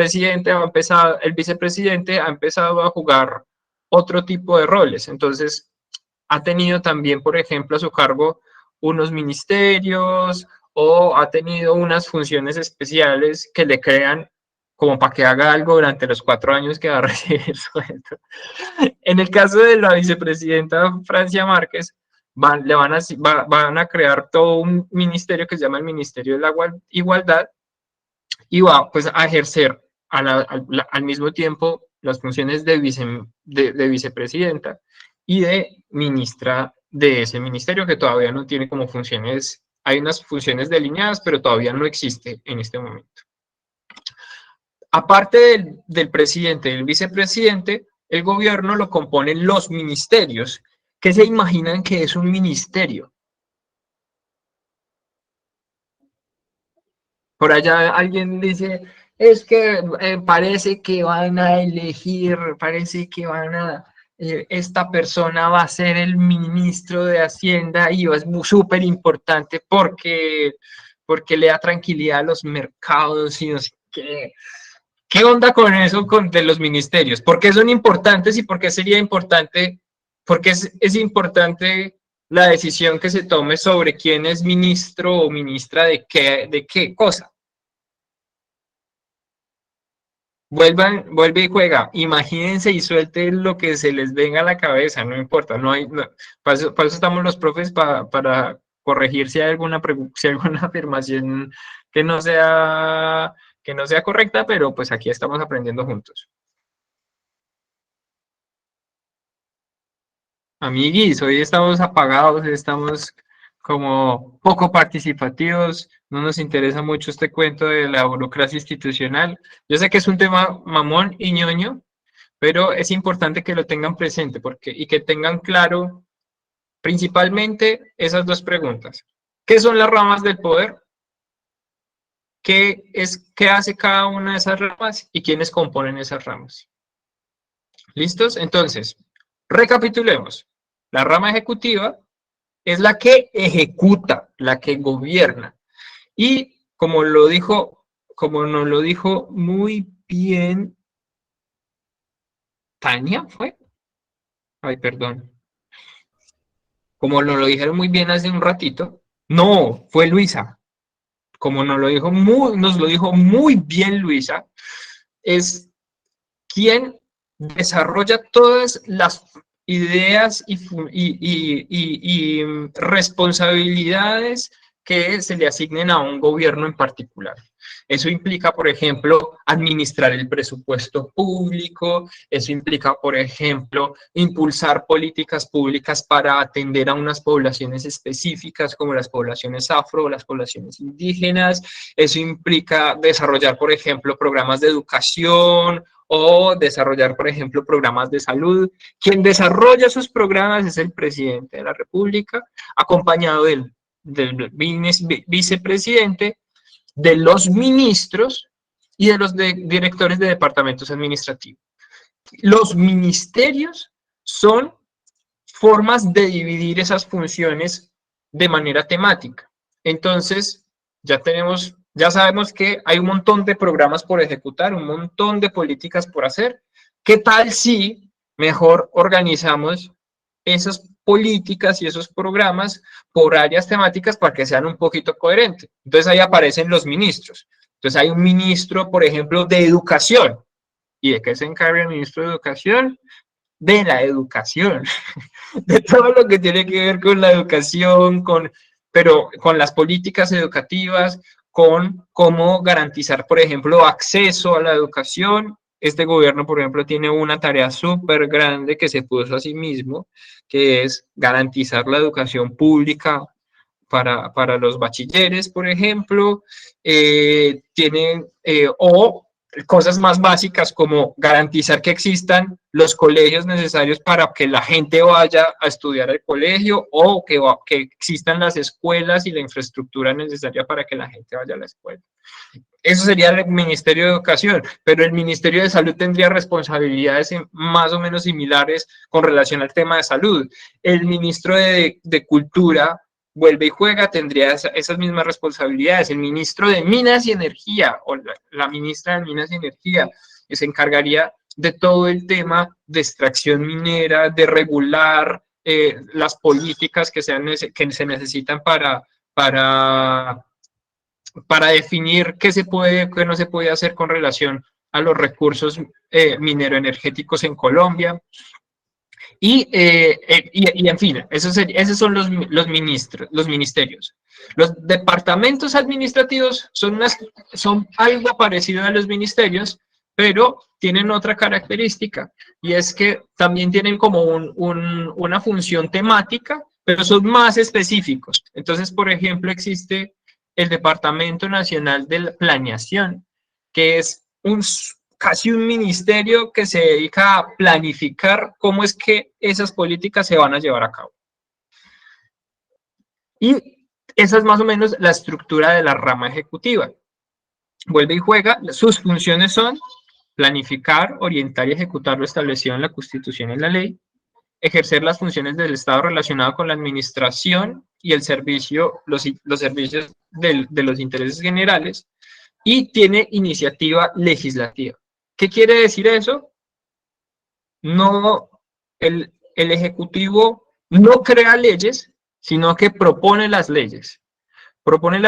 vicepresidente ha empezado a jugar otro tipo de roles. Entonces, ha tenido también, por ejemplo, a su cargo unos ministerios o ha tenido unas funciones especiales que le crean como para que haga algo durante los 4 años que va a recibir sueldo. En el caso de la vicepresidenta Francia Márquez, van a crear todo un ministerio que se llama el Ministerio de la Igualdad y va pues a ejercer al mismo tiempo las funciones de vicepresidenta y de ministra de ese ministerio que todavía no tiene como funciones, hay unas funciones delineadas, pero todavía no existe en este momento. Aparte del presidente y del vicepresidente, el gobierno lo componen los ministerios. ¿Qué se imaginan que es un ministerio? Por allá alguien dice, es que parece que van a elegir, parece que esta persona va a ser el ministro de Hacienda y es súper importante porque le da tranquilidad a los mercados y no sé qué. ¿Qué onda con eso de los ministerios? ¿Por qué son importantes y por qué sería importante? Porque es importante la decisión que se tome sobre quién es ministro o ministra de qué cosa. Vuelve y juega. Imagínense y suelten lo que se les venga a la cabeza, no importa. Para eso estamos los profes para corregir si hay alguna afirmación que no sea correcta, pero pues aquí estamos aprendiendo juntos. Amiguis, hoy estamos apagados, estamos como poco participativos, no nos interesa mucho este cuento de la burocracia institucional. Yo sé que es un tema mamón y ñoño, pero es importante que lo tengan presente y que tengan claro principalmente esas dos preguntas. ¿Qué son las ramas del poder? ¿Qué hace cada una de esas ramas y quiénes componen esas ramas? ¿Listos? Entonces, recapitulemos. La rama ejecutiva es la que ejecuta, la que gobierna. Y como nos lo dijo muy bien Tania, ¿fue? Ay, perdón. Como nos lo dijeron muy bien hace un ratito. No, fue Luisa. Como nos lo dijo muy bien Luisa, es quien desarrolla todas las ideas y responsabilidades que se le asignen a un gobierno en particular. Eso implica, por ejemplo, administrar el presupuesto público, eso implica, por ejemplo, impulsar políticas públicas para atender a unas poblaciones específicas como las poblaciones afro o las poblaciones indígenas, eso implica desarrollar, por ejemplo, programas de educación o desarrollar, por ejemplo, programas de salud. Quien desarrolla esos programas es el presidente de la República, acompañado del vicepresidente, de los ministros y de los directores de departamentos administrativos. Los ministerios son formas de dividir esas funciones de manera temática. Entonces, ya sabemos que hay un montón de programas por ejecutar, un montón de políticas por hacer. ¿Qué tal si mejor organizamos esas políticas y esos programas por áreas temáticas para que sean un poquito coherentes? Entonces ahí aparecen los ministros. Entonces hay un ministro, por ejemplo, de educación. ¿Y de qué se encarga el ministro de educación? De la educación, de todo lo que tiene que ver con la educación, pero con las políticas educativas, con cómo garantizar, por ejemplo, acceso a la educación. Este gobierno, por ejemplo, tiene una tarea súper grande que se puso a sí mismo, que es garantizar la educación pública para los bachilleres, por ejemplo. O cosas más básicas como garantizar que existan los colegios necesarios para que la gente vaya a estudiar al colegio, o que existan las escuelas y la infraestructura necesaria para que la gente vaya a la escuela. Eso sería el Ministerio de Educación, pero el Ministerio de Salud tendría responsabilidades más o menos similares con relación al tema de salud. El ministro de Cultura, vuelve y juega, tendría esas mismas responsabilidades. El ministro de Minas y Energía o la ministra de Minas y Energía se encargaría de todo el tema de extracción minera, de regular las políticas que se necesitan para definir qué se puede, qué no se puede hacer con relación a los recursos minero-energéticos en Colombia. Y en fin, esos son los ministerios. Los departamentos administrativos son algo parecido a los ministerios, pero tienen otra característica, y es que también tienen como una función temática, pero son más específicos. Entonces, por ejemplo, existe el Departamento Nacional de la Planeación, que es casi un ministerio que se dedica a planificar cómo es que esas políticas se van a llevar a cabo. Y esa es más o menos la estructura de la rama ejecutiva. Vuelve y juega, sus funciones son planificar, orientar y ejecutar lo establecido en la Constitución y la ley, ejercer las funciones del Estado relacionadas con la administración y el servicio, los servicios de los intereses generales, y tiene iniciativa legislativa. ¿Qué quiere decir eso? No, el Ejecutivo no crea leyes, sino que propone las leyes. Propone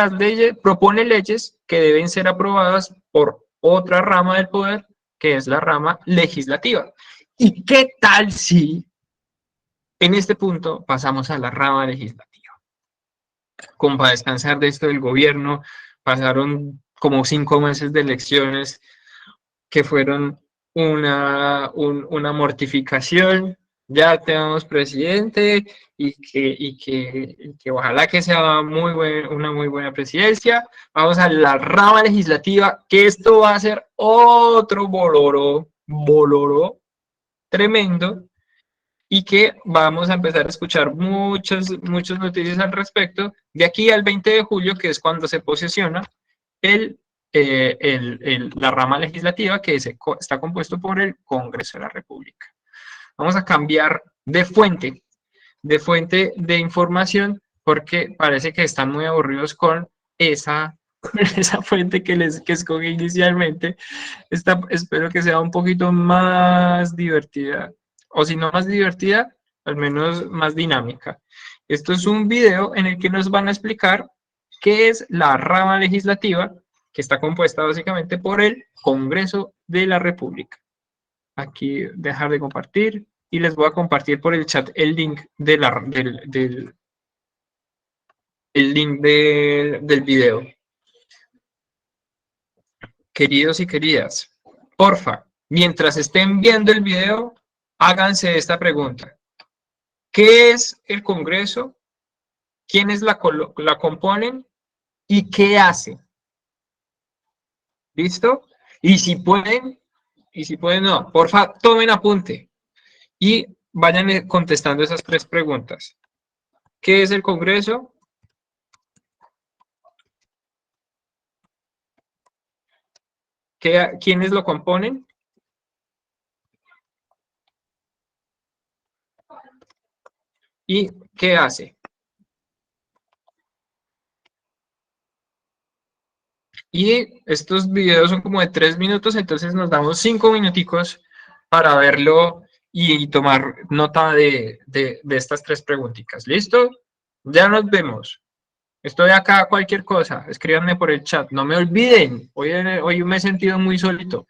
leyes que deben ser aprobadas por otra rama del poder, que es la rama legislativa. ¿Y qué tal si en este punto pasamos a la rama legislativa? Como para descansar de esto del gobierno, pasaron como 5 meses de elecciones que fueron una mortificación. ya tenemos presidente y que ojalá que sea una muy buena presidencia. Vamos a la rama legislativa, que esto va a ser otro boloro tremendo, y que vamos a empezar a escuchar muchas noticias al respecto de aquí al 20 de julio, que es cuando se posesiona el, la rama legislativa que está compuesto por el Congreso de la República. Vamos a cambiar de fuente de información, porque parece que están muy aburridos con esa fuente que escogí inicialmente. Espero que sea un poquito más divertida, o si no más divertida, al menos más dinámica. Esto es un video en el que nos van a explicar qué es la rama legislativa, que está compuesta básicamente por el Congreso de la República. Aquí dejar de compartir y les voy a compartir por el chat el link del video. Queridos y queridas, porfa, mientras estén viendo el video, háganse esta pregunta. ¿Qué es el Congreso? ¿Quiénes la componen? ¿Y qué hace? ¿Listo? Y si pueden, no, porfa, tomen apunte y vayan contestando esas 3 preguntas. ¿Qué es el Congreso? ¿Quiénes lo componen? ¿Y qué hace? Y estos videos son como de 3 minutos, entonces nos damos 5 minuticos para verlo y tomar nota de estas 3 preguntitas. ¿Listo? Ya nos vemos. Estoy acá, cualquier cosa, escríbanme por el chat. No me olviden, hoy me he sentido muy solito.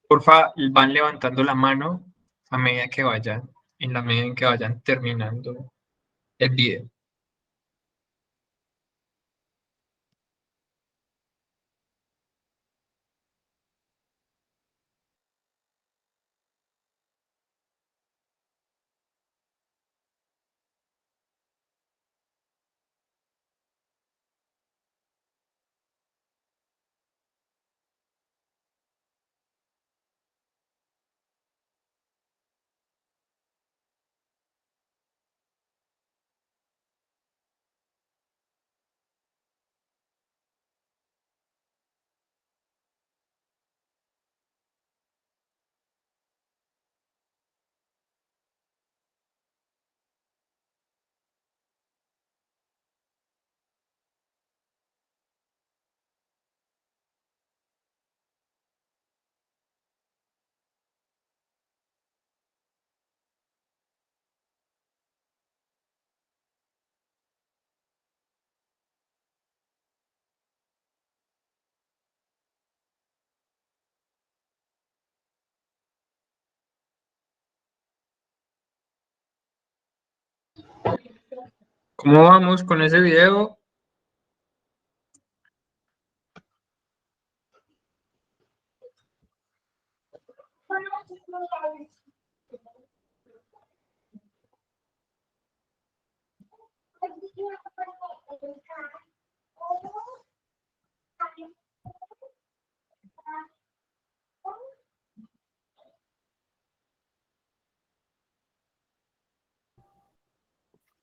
Porfa, van levantando la mano a medida que vayan, en la medida en que vayan terminando el video. ¿Cómo vamos con ese video?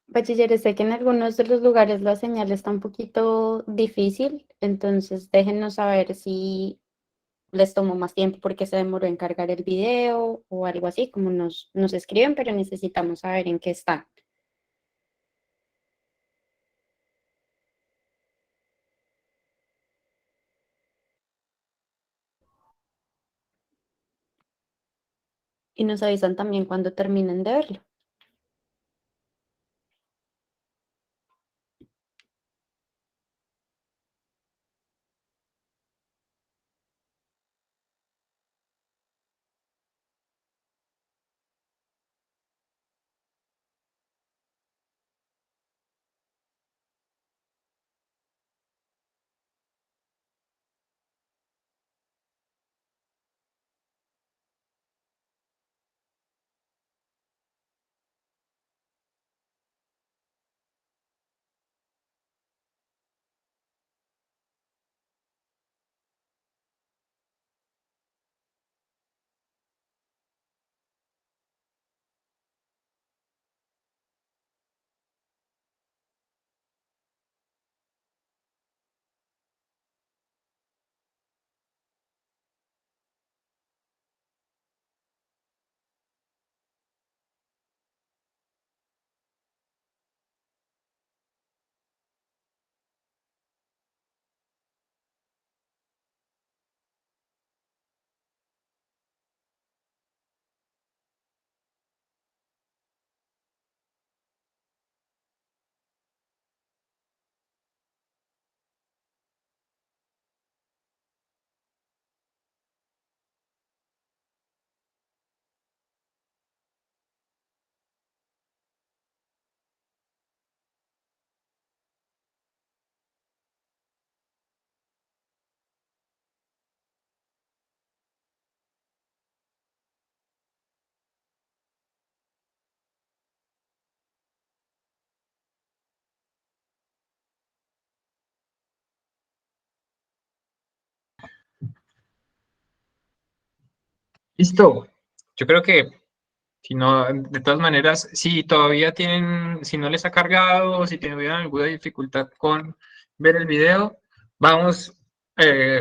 Bachilleres, sé que en algunos de los lugares la señal está un poquito difícil, entonces déjenos saber si les tomó más tiempo porque se demoró en cargar el video o algo así, como nos escriben, pero necesitamos saber en qué están. Y nos avisan también cuando terminen de verlo. Listo. Yo creo que, si no, de todas maneras, si todavía tienen, si no les ha cargado, o si tienen alguna dificultad con ver el video, vamos,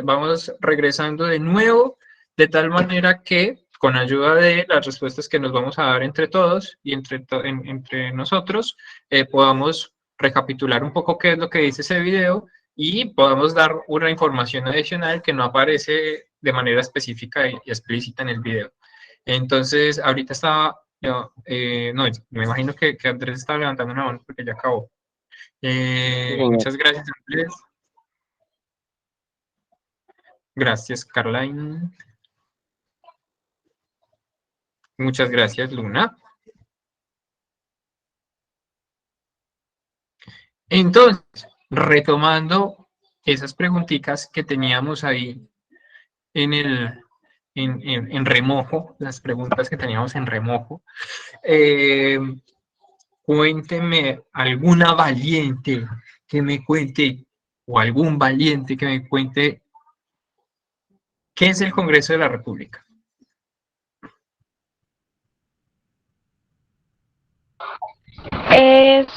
vamos regresando de nuevo, de tal manera que con ayuda de las respuestas que nos vamos a dar entre todos y entre nosotros, podamos recapitular un poco qué es lo que dice ese video y podamos dar una información adicional que no aparece de manera específica y explícita en el video. Entonces, ahorita estaba, no, me imagino que Andrés está levantando una mano porque ya acabó. Muchas gracias, Andrés. Gracias, Caroline. Muchas gracias, Luna. Entonces, retomando esas preguntitas que teníamos ahí en en remojo, las preguntas que teníamos en remojo, cuénteme alguna valiente que me cuente, o algún valiente que me cuente, ¿qué es el Congreso de la República? Es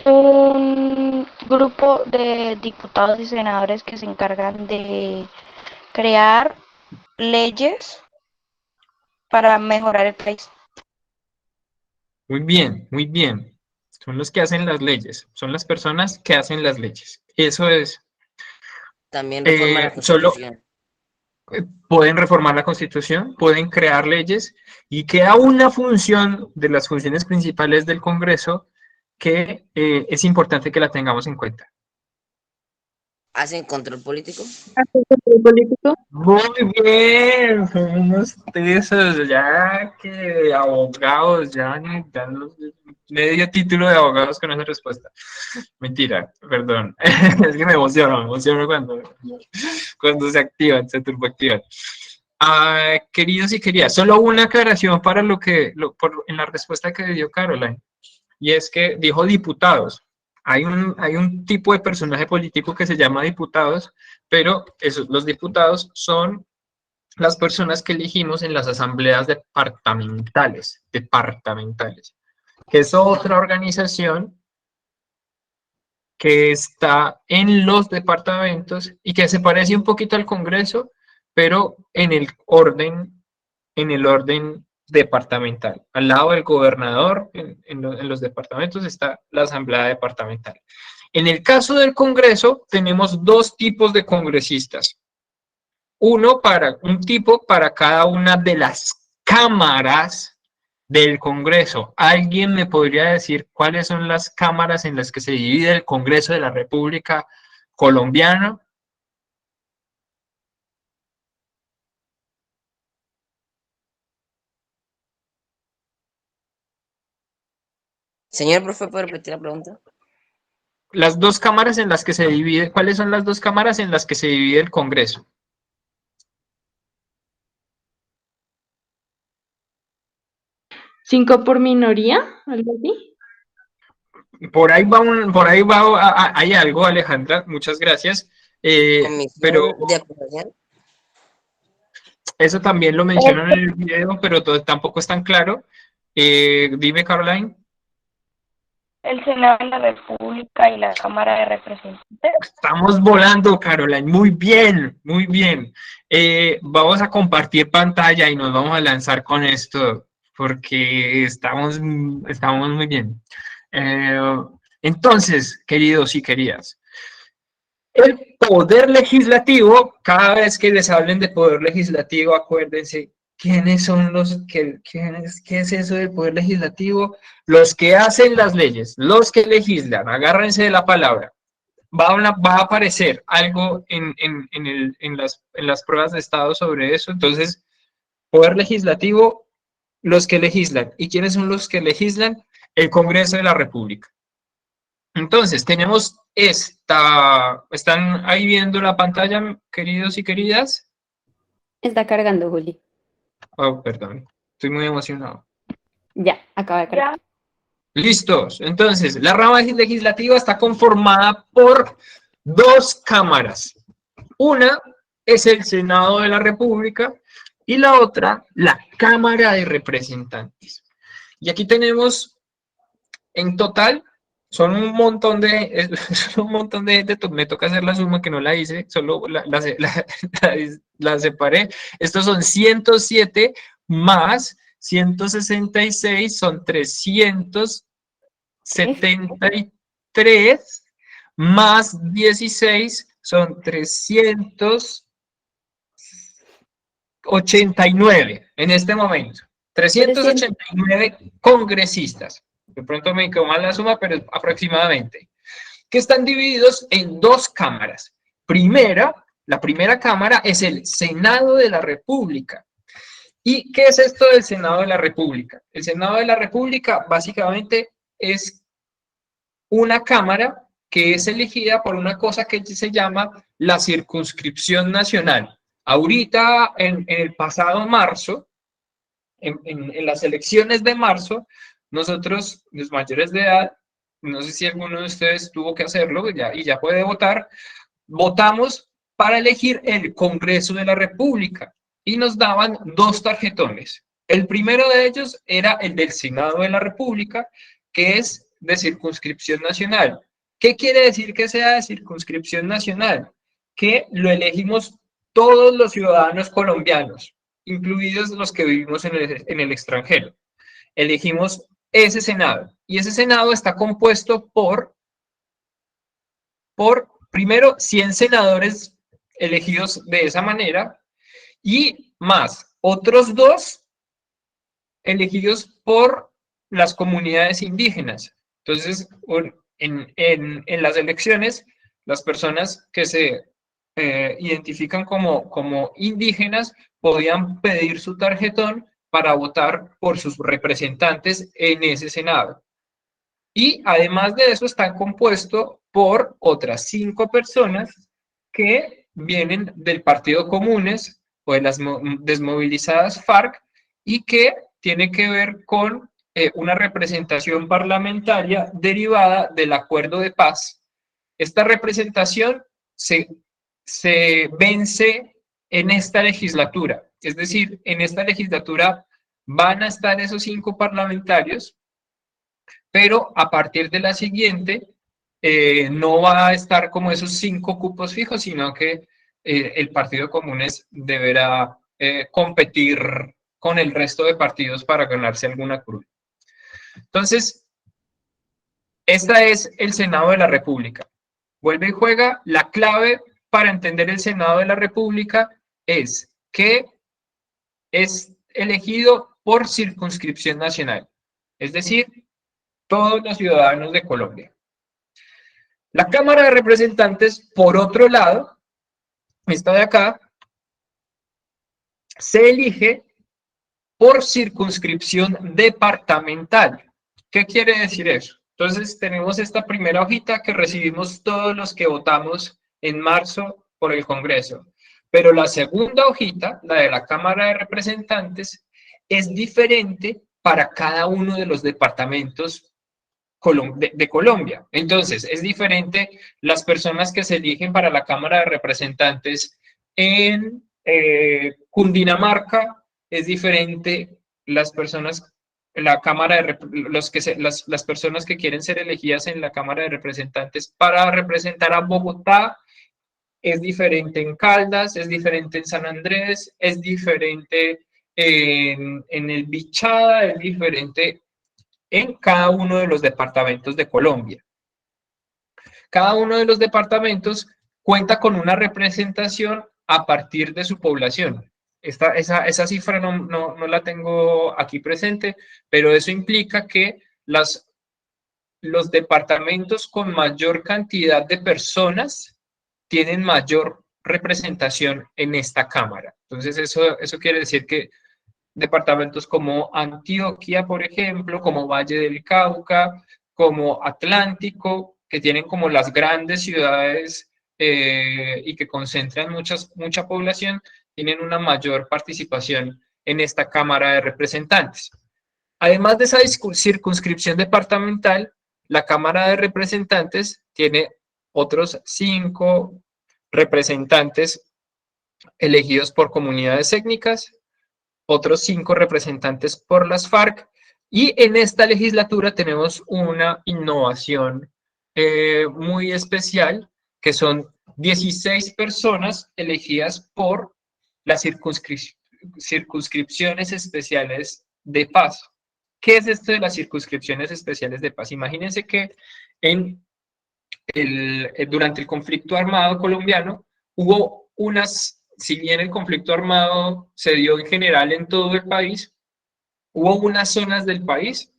un grupo de diputados y senadores que se encargan de crear leyes para mejorar el país. Muy bien, muy bien. Son los que hacen las leyes, son las personas que hacen las leyes. Eso es. También reforma la Solo Constitución. pueden reformar la Constitución, pueden crear leyes y queda una función de las funciones principales del Congreso que es importante que la tengamos en cuenta. ¿Hacen control político? político. Muy bien, son unos tesos ya que abogados, ya medio título de abogados con esa respuesta. Mentira, perdón. Es que me emociono cuando se activan, se turboactivan. Queridos y queridas, solo una aclaración para en la respuesta que dio Caroline, y es que dijo diputados. Hay un tipo de personaje político que se llama diputados, pero los diputados son las personas que elegimos en las asambleas departamentales, que es otra organización que está en los departamentos y que se parece un poquito al Congreso, pero en el orden departamental. Al lado del gobernador, en los departamentos, está la asamblea departamental. En el caso del Congreso, tenemos dos tipos de congresistas. Un tipo para cada una de las cámaras del Congreso. ¿Alguien me podría decir cuáles son las cámaras en las que se divide el Congreso de la República Colombiana? Señor profe, ¿puede repetir la pregunta? Las dos cámaras en las que se divide, ¿cuáles son las dos cámaras en las que se divide el Congreso? ¿5 por minoría? ¿Algo así? Por ahí hay algo, Alejandra, muchas gracias. Comisión Pero de aprobación. eso también lo mencionan en el video, pero tampoco es tan claro. Dime, Caroline. El Senado de la República y la Cámara de Representantes. Estamos volando, Caroline. Muy bien, muy bien. Vamos a compartir pantalla y nos vamos a lanzar con esto porque estamos muy bien. Entonces, queridos y queridas, el poder legislativo, cada vez que les hablen de poder legislativo, acuérdense, ¿quiénes son qué es eso del poder legislativo? Los que hacen las leyes, los que legislan, agárrense de la palabra. Va a aparecer algo en las pruebas de estado sobre eso. Entonces, poder legislativo, los que legislan. ¿Y quiénes son los que legislan? El Congreso de la República. Entonces, tenemos ¿están ahí viendo la pantalla, queridos y queridas? Está cargando, Juli. Oh, perdón, estoy muy emocionado. Ya, acaba de cargar. Listos. Entonces, la rama legislativa está conformada por dos cámaras. Una es el Senado de la República y la otra, la Cámara de Representantes. Y aquí tenemos, en total, son un montón de me toca hacer la suma que no la hice, solo la separé. Estos son 107 más 166, son 373, más 16, son 389 en este momento. 389 congresistas. De pronto me quedó mal la suma, pero aproximadamente. Que están divididos en dos cámaras. La primera cámara es el Senado de la República. ¿Y qué es esto del Senado de la República? El Senado de la República básicamente es una cámara que es elegida por una cosa que se llama la circunscripción nacional. Ahorita, en el pasado marzo, en las elecciones de marzo, nosotros, los mayores de edad, no sé si alguno de ustedes tuvo que hacerlo y ya puede votar, votamos para elegir el Congreso de la República y nos daban 2 tarjetones. El primero de ellos era el del Senado de la República, que es de circunscripción nacional. ¿Qué quiere decir que sea de circunscripción nacional? Que lo elegimos todos los ciudadanos colombianos, incluidos los que vivimos en el extranjero. Elegimos ese Senado y ese Senado está compuesto por primero 100 senadores elegidos de esa manera y más otros 2 elegidos por las comunidades indígenas. Entonces, en las elecciones, las personas que se identifican como indígenas podían pedir su tarjetón para votar por sus representantes en ese Senado. Y además de eso está compuesto por otras 5 personas que vienen del Partido Comunes o de las desmovilizadas FARC y que tiene que ver con una representación parlamentaria derivada del acuerdo de paz. Esta representación se vence en esta legislatura, es decir, en esta legislatura van a estar esos 5 parlamentarios, pero a partir de la siguiente no va a estar como esos 5 cupos fijos, sino que el Partido Comunes deberá competir con el resto de partidos para ganarse alguna curul. Entonces, esta es el Senado de la República. Vuelve y juega. La clave para entender el Senado de la República es que es elegido por circunscripción nacional, es decir, todos los ciudadanos de Colombia. La Cámara de Representantes, por otro lado, esta de acá, se elige por circunscripción departamental. ¿Qué quiere decir eso? Entonces, tenemos esta primera hojita que recibimos todos los que votamos en marzo por el Congreso. Pero la segunda hojita, la de la Cámara de Representantes, es diferente para cada uno de los departamentos de Colombia. Entonces, es diferente las personas que se eligen para la Cámara de Representantes en Cundinamarca, es diferente las personas, la Cámara de las personas que quieren ser elegidas en la Cámara de Representantes para representar a Bogotá, es diferente en Caldas, es diferente en San Andrés, es diferente en el Bichada, es diferente en cada uno de los departamentos de Colombia. Cada uno de los departamentos cuenta con una representación a partir de su población. Esa cifra no la tengo aquí presente, pero eso implica que los departamentos con mayor cantidad de personas tienen mayor representación en esta Cámara. Entonces, eso quiere decir que departamentos como Antioquia, por ejemplo, como Valle del Cauca, como Atlántico, que tienen como las grandes ciudades y que concentran mucha población, tienen una mayor participación en esta Cámara de Representantes. Además de esa circunscripción departamental, la Cámara de Representantes tiene otros 5 representantes elegidos por comunidades étnicas, otros 5 representantes por las FARC, y en esta legislatura tenemos una innovación muy especial, que son 16 personas elegidas por las circunscripciones especiales de paz. ¿Qué es esto de las circunscripciones especiales de paz? Imagínense que durante el conflicto armado colombiano hubo si bien el conflicto armado se dio en general en todo el país, hubo unas zonas del país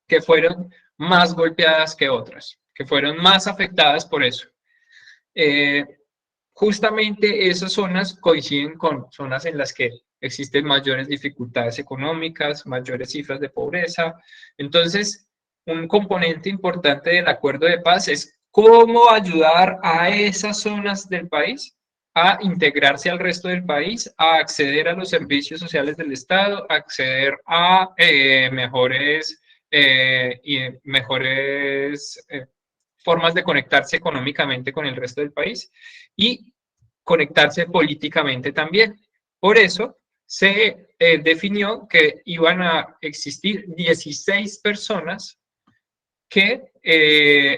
que fueron más golpeadas que otras, que fueron más afectadas por eso. Justamente esas zonas coinciden con zonas en las que existen mayores dificultades económicas, mayores cifras de pobreza. Entonces, un componente importante del acuerdo de paz es cómo ayudar a esas zonas del país a integrarse al resto del país, a acceder a los servicios sociales del Estado, a acceder a mejores formas de conectarse económicamente con el resto del país y conectarse políticamente también. Por eso se definió que iban a existir 16 personas que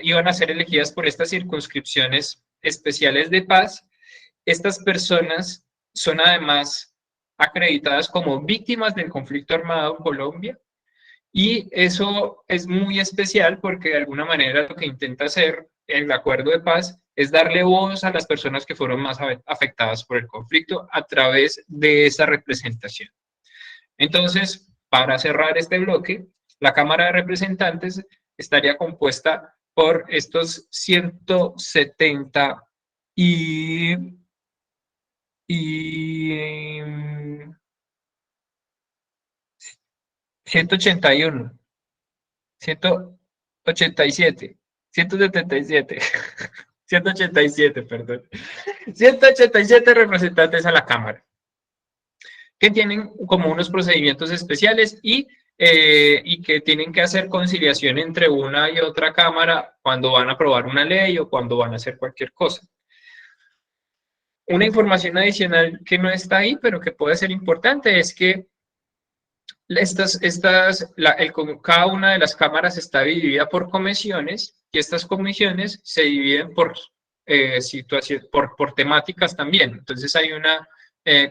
iban a ser elegidas por estas circunscripciones especiales de paz. Estas personas son además acreditadas como víctimas del conflicto armado en Colombia, y eso es muy especial porque de alguna manera lo que intenta hacer el acuerdo de paz es darle voz a las personas que fueron más afectadas por el conflicto a través de esa representación. Entonces, para cerrar este bloque, la Cámara de Representantes estaría compuesta por estos 170 y 181, 187, 177, 187, perdón. 187 representantes a la Cámara, que tienen como unos procedimientos especiales y que tienen que hacer conciliación entre una y otra Cámara cuando van a aprobar una ley o cuando van a hacer cualquier cosa. Una información adicional que no está ahí, pero que puede ser importante, es que cada una de las cámaras está dividida por comisiones, y estas comisiones se dividen por temáticas también. Entonces hay una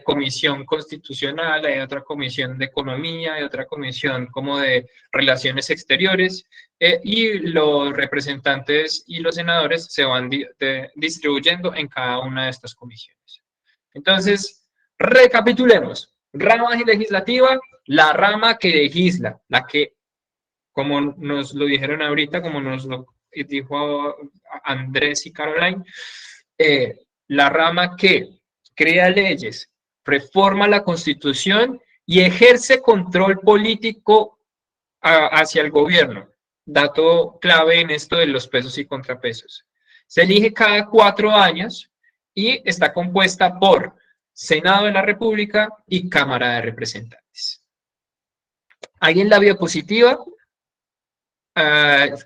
comisión constitucional, hay otra comisión de economía, hay otra comisión como de relaciones exteriores, y los representantes y los senadores se van distribuyendo en cada una de estas comisiones. Entonces, recapitulemos. Rama legislativa, la rama que legisla, la que, como nos lo dijeron ahorita, como nos lo dijo Andrés y Caroline, la rama que crea leyes, reforma la Constitución y ejerce control político hacia el gobierno. Dato clave en esto de los pesos y contrapesos. Se elige cada 4 años y está compuesta por Senado de la República y Cámara de Representantes. Ahí en la diapositiva,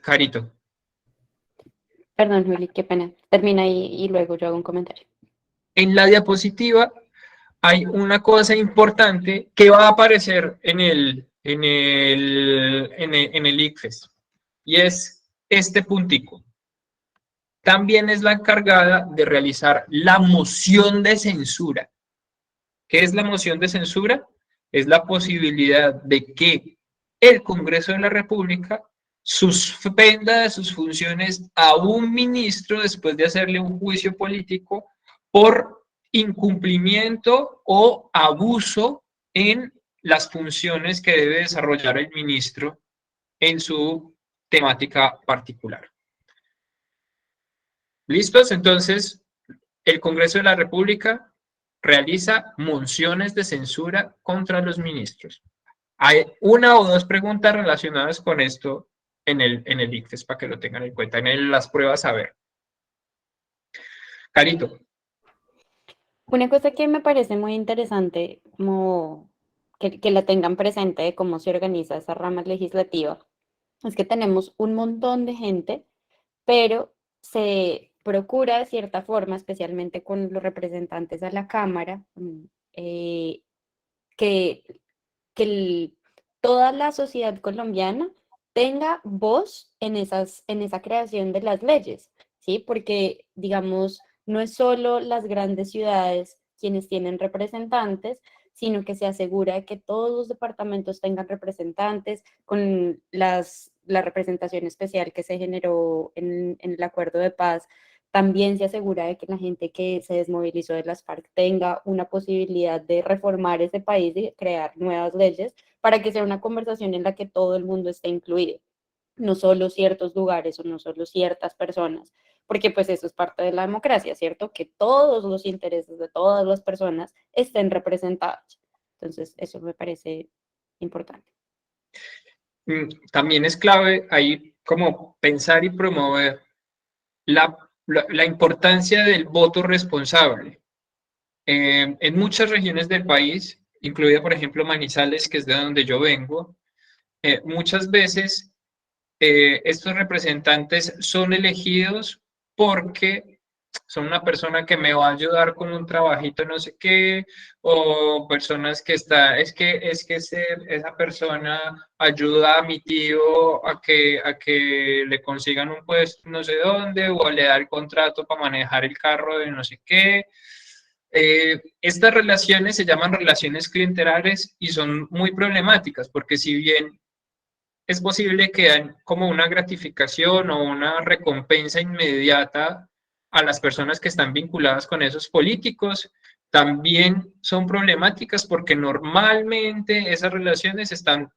Carito. Perdón, Juli, qué pena. Termina ahí y luego yo hago un comentario. En la diapositiva hay una cosa importante que va a aparecer en el ICFES, y es este puntico. También es la encargada de realizar la moción de censura. ¿Qué es la moción de censura? Es la posibilidad de que el Congreso de la República suspenda de sus funciones a un ministro después de hacerle un juicio político por incumplimiento o abuso en las funciones que debe desarrollar el ministro en su temática particular. ¿Listos? Entonces, el Congreso de la República realiza mociones de censura contra los ministros. Hay una o dos preguntas relacionadas con esto en el ICFES para que lo tengan en cuenta, en las pruebas a ver. Carito. Una cosa que me parece muy interesante, como que la tengan presente de cómo se organiza esa rama legislativa, es que tenemos un montón de gente, pero se procura de cierta forma, especialmente con los representantes a la Cámara, que toda la sociedad colombiana tenga voz en esa creación de las leyes, ¿sí? Porque, digamos, no es solo las grandes ciudades quienes tienen representantes, sino que se asegura de que todos los departamentos tengan representantes con la representación especial que se generó en el acuerdo de paz. También se asegura de que la gente que se desmovilizó de las FARC tenga una posibilidad de reformar ese país y crear nuevas leyes para que sea una conversación en la que todo el mundo esté incluido, no solo ciertos lugares o no solo ciertas personas, porque pues eso es parte de la democracia, ¿cierto? Que todos los intereses de todas las personas estén representados. Entonces, eso me parece importante. También es clave ahí como pensar y promover la importancia del voto responsable. En muchas regiones del país, incluida por ejemplo Manizales, que es de donde yo vengo, muchas veces estos representantes son elegidos porque son una persona que me va a ayudar con un trabajito no sé qué, o personas que esa persona ayuda a mi tío a que le consigan un puesto no sé dónde, o le da el contrato para manejar el carro de no sé qué. Estas relaciones se llaman relaciones clientelares y son muy problemáticas porque si bien es posible que den como una gratificación o una recompensa inmediata a las personas que están vinculadas con esos políticos, también son problemáticas porque normalmente esas relaciones están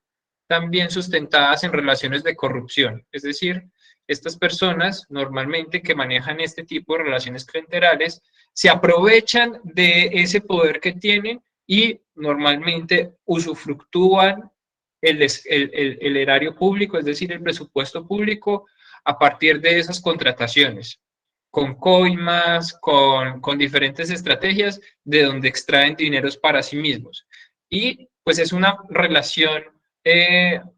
también sustentadas en relaciones de corrupción. Es decir, estas personas normalmente que manejan este tipo de relaciones clientelares se aprovechan de ese poder que tienen y normalmente usufructúan el erario público, es decir, el presupuesto público, a partir de esas contrataciones, con coimas, con diferentes estrategias de donde extraen dineros para sí mismos. Y pues es una relación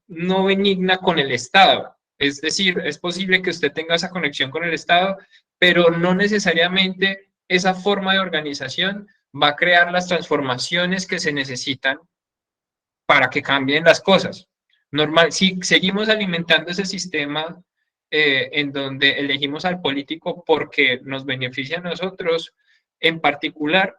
no benigna con el Estado. Es decir, es posible que usted tenga esa conexión con el Estado, pero no necesariamente esa forma de organización va a crear las transformaciones que se necesitan para que cambien las cosas. Normal, si seguimos alimentando ese sistema en donde elegimos al político porque nos beneficia a nosotros en particular,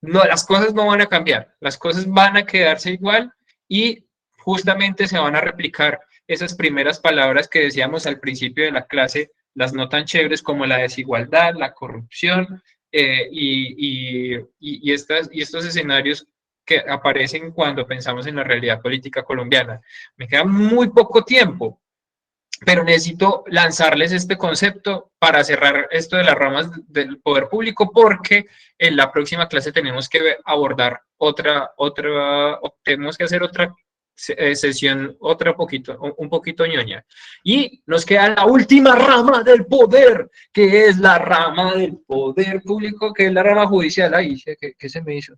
no, las cosas no van a cambiar, las cosas van a quedarse igual y justamente se van a replicar esas primeras palabras que decíamos al principio de la clase, las no tan chéveres como la desigualdad, la corrupción y estos escenarios que aparecen cuando pensamos en la realidad política colombiana. Me queda muy poco tiempo, pero necesito lanzarles este concepto para cerrar esto de las ramas del poder público, porque en la próxima clase tenemos que abordar tenemos que hacer otra sesión, un poquito ñoña. Y nos queda la última rama del poder, que es la rama del poder público, que es la rama judicial. Ay, ¿qué se me hizo?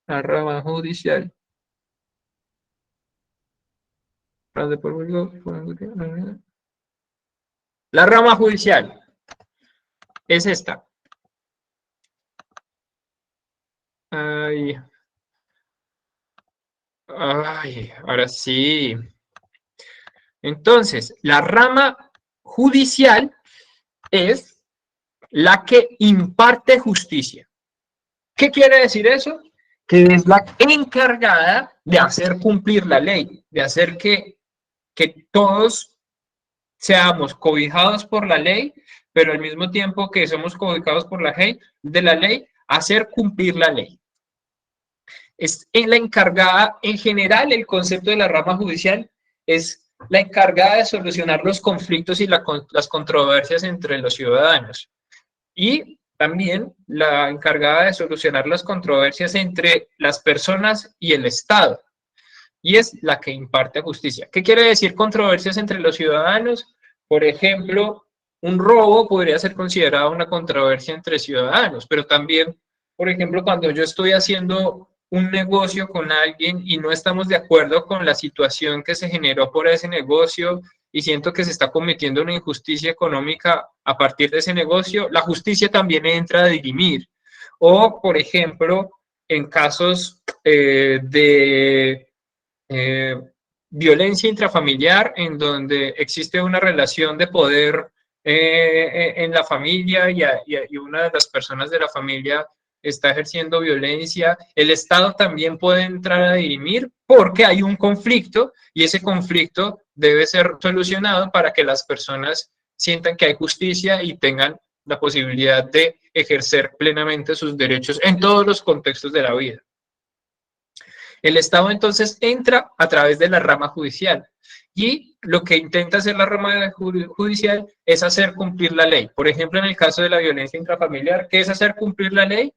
La rama judicial. La rama judicial es esta. Ay, ahora sí. Entonces, la rama judicial es la que imparte justicia. ¿Qué quiere decir eso? Que es la encargada de hacer cumplir la ley, de hacer que todos seamos cobijados por la ley, pero al mismo tiempo que somos cobijados por la ley, hacer cumplir la ley. Es la encargada, en general, el concepto de la rama judicial es la encargada de solucionar los conflictos y las controversias entre los ciudadanos. Y también la encargada de solucionar las controversias entre las personas y el Estado. Y es la que imparte justicia. ¿Qué quiere decir controversias entre los ciudadanos? Por ejemplo, un robo podría ser considerado una controversia entre ciudadanos, pero también, por ejemplo, cuando yo estoy haciendo un negocio con alguien y no estamos de acuerdo con la situación que se generó por ese negocio y siento que se está cometiendo una injusticia económica a partir de ese negocio, la justicia también entra a dirimir. O, por ejemplo, en casos de violencia intrafamiliar, en donde existe una relación de poder en la familia y una de las personas de la familia está ejerciendo violencia, el Estado también puede entrar a dirimir porque hay un conflicto y ese conflicto debe ser solucionado para que las personas sientan que hay justicia y tengan la posibilidad de ejercer plenamente sus derechos en todos los contextos de la vida. El Estado entonces entra a través de la rama judicial y lo que intenta hacer la rama judicial es hacer cumplir la ley. Por ejemplo, en el caso de la violencia intrafamiliar, ¿qué es hacer cumplir la ley?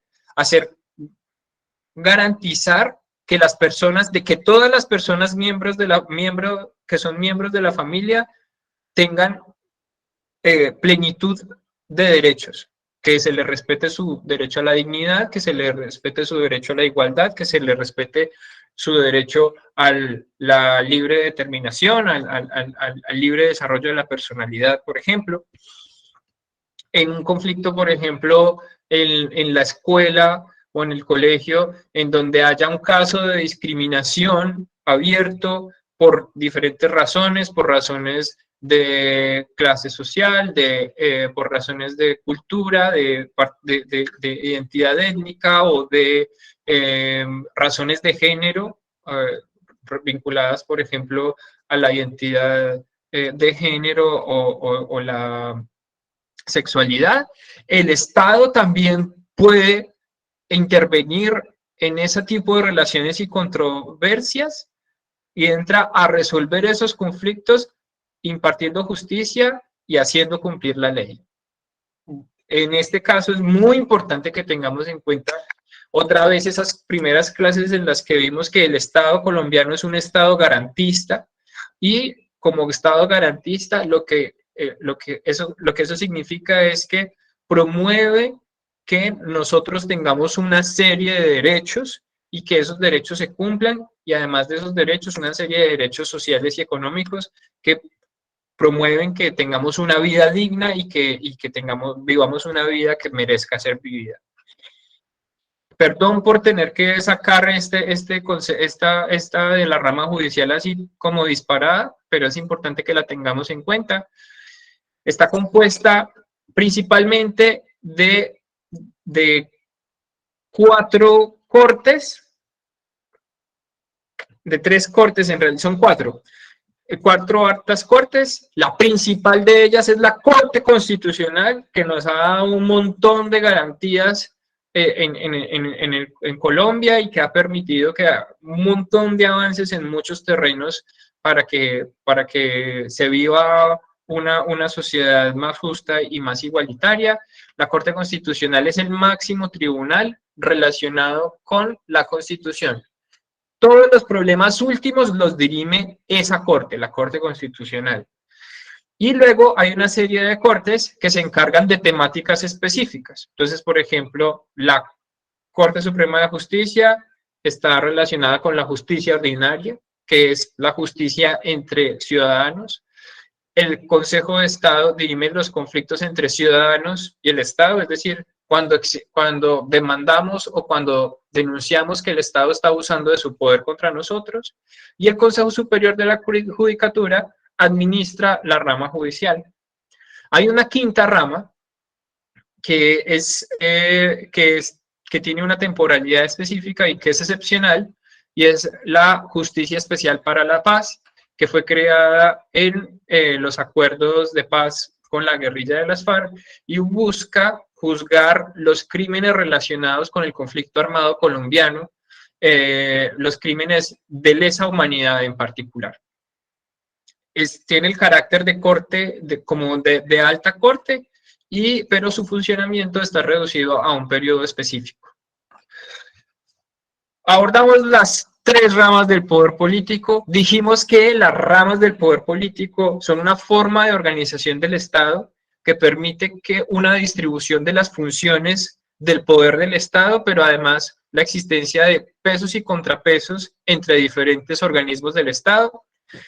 garantizar que las personas, de que todas las personas que son miembros de la familia tengan plenitud de derechos, que se les respete su derecho a la dignidad, que se les respete su derecho a la igualdad, que se les respete su derecho a la libre determinación, al libre desarrollo de la personalidad, por ejemplo. En un conflicto, por ejemplo, en la escuela o en el colegio, en donde haya un caso de discriminación abierto por diferentes razones, por razones de clase social, por razones de cultura, de identidad étnica o de razones de género vinculadas, por ejemplo, a la identidad de género o la sexualidad. El Estado también puede intervenir en ese tipo de relaciones y controversias y entra a resolver esos conflictos impartiendo justicia y haciendo cumplir la ley. En este caso es muy importante que tengamos en cuenta otra vez esas primeras clases en las que vimos que el Estado colombiano es un Estado garantista y como Estado garantista lo que eso significa es que promueve que nosotros tengamos una serie de derechos y que esos derechos se cumplan y además de esos derechos una serie de derechos sociales y económicos que promueven que tengamos una vida digna y que vivamos una vida que merezca ser vivida. Perdón por tener que sacar esta de la rama judicial así como disparada, pero es importante que la tengamos en cuenta. Está compuesta principalmente de 4 cortes, de 3 cortes, en realidad son 4 altas cortes. La principal de ellas es la Corte Constitucional, que nos ha dado un montón de garantías en Colombia y que ha permitido que un montón de avances en muchos terrenos para que se viva una sociedad más justa y más igualitaria. La Corte Constitucional es el máximo tribunal relacionado con la Constitución. Todos los problemas últimos los dirime esa corte, la Corte Constitucional. Y luego hay una serie de cortes que se encargan de temáticas específicas. Entonces, por ejemplo, la Corte Suprema de Justicia está relacionada con la justicia ordinaria, que es la justicia entre ciudadanos. El Consejo de Estado dirime los conflictos entre ciudadanos y el Estado, es decir, cuando demandamos o cuando denunciamos que el Estado está abusando de su poder contra nosotros, y el Consejo Superior de la Judicatura administra la rama judicial. Hay una quinta rama que tiene una temporalidad específica y que es excepcional, y es la Justicia Especial para la Paz, que fue creada en los acuerdos de paz con la guerrilla de las FARC y busca juzgar los crímenes relacionados con el conflicto armado colombiano, los crímenes de lesa humanidad en particular. Tiene el carácter de corte, de alta corte, pero su funcionamiento está reducido a un periodo específico. Abordamos las 3 ramas del poder político. Dijimos que las ramas del poder político son una forma de organización del Estado que permite que una distribución de las funciones del poder del Estado, pero además la existencia de pesos y contrapesos entre diferentes organismos del Estado.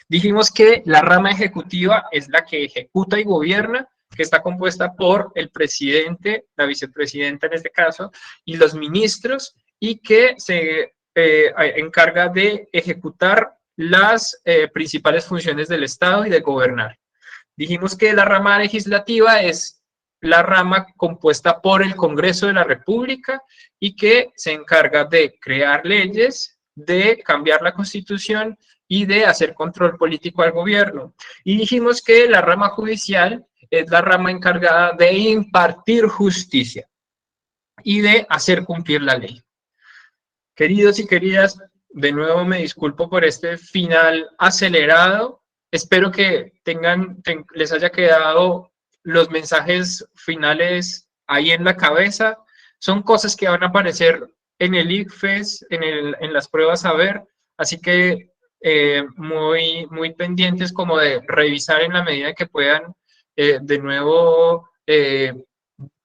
Dijimos que la rama ejecutiva es la que ejecuta y gobierna, que está compuesta por el presidente, la vicepresidenta en este caso, y los ministros, y que se encarga de ejecutar las principales funciones del Estado y de gobernar. Dijimos que la rama legislativa es la rama compuesta por el Congreso de la República y que se encarga de crear leyes, de cambiar la Constitución y de hacer control político al gobierno. Y dijimos que la rama judicial es la rama encargada de impartir justicia y de hacer cumplir la ley. Queridos y queridas, de nuevo me disculpo por este final acelerado. Espero que les haya quedado los mensajes finales ahí en la cabeza. Son cosas que van a aparecer en el ICFES, en las pruebas saber, así que muy pendientes como de revisar en la medida que puedan de nuevo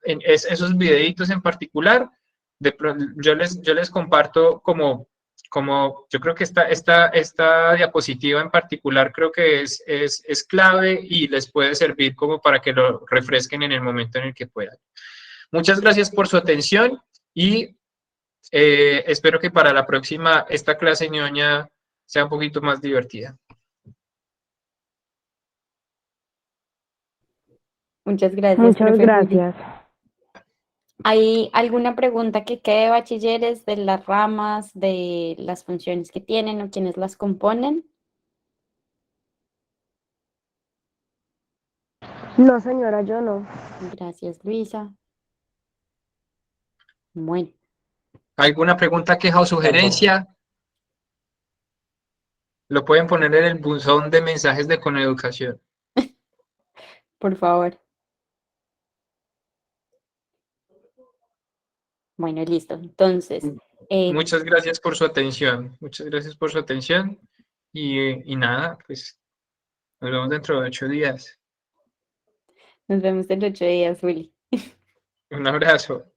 esos videitos en particular. Yo les comparto como yo creo que esta diapositiva en particular creo que es clave y les puede servir como para que lo refresquen en el momento en el que puedan. Muchas gracias por su atención y espero que para la próxima esta clase ñoña sea un poquito más divertida. Muchas gracias, Muchas profe Juli. gracias. ¿Hay alguna pregunta que quede de bachilleres, de las ramas, de las funciones que tienen o quienes las componen? No, señora, yo no. Gracias, Luisa. Bueno, ¿Alguna pregunta, queja o sugerencia? Lo pueden poner en el buzón de mensajes de Coneducación. por favor. Bueno, listo. Entonces, Muchas gracias por su atención. Muchas gracias por su atención. Y nada, pues nos vemos dentro de 8 días. nos vemos en 8 días, Juli. Un abrazo.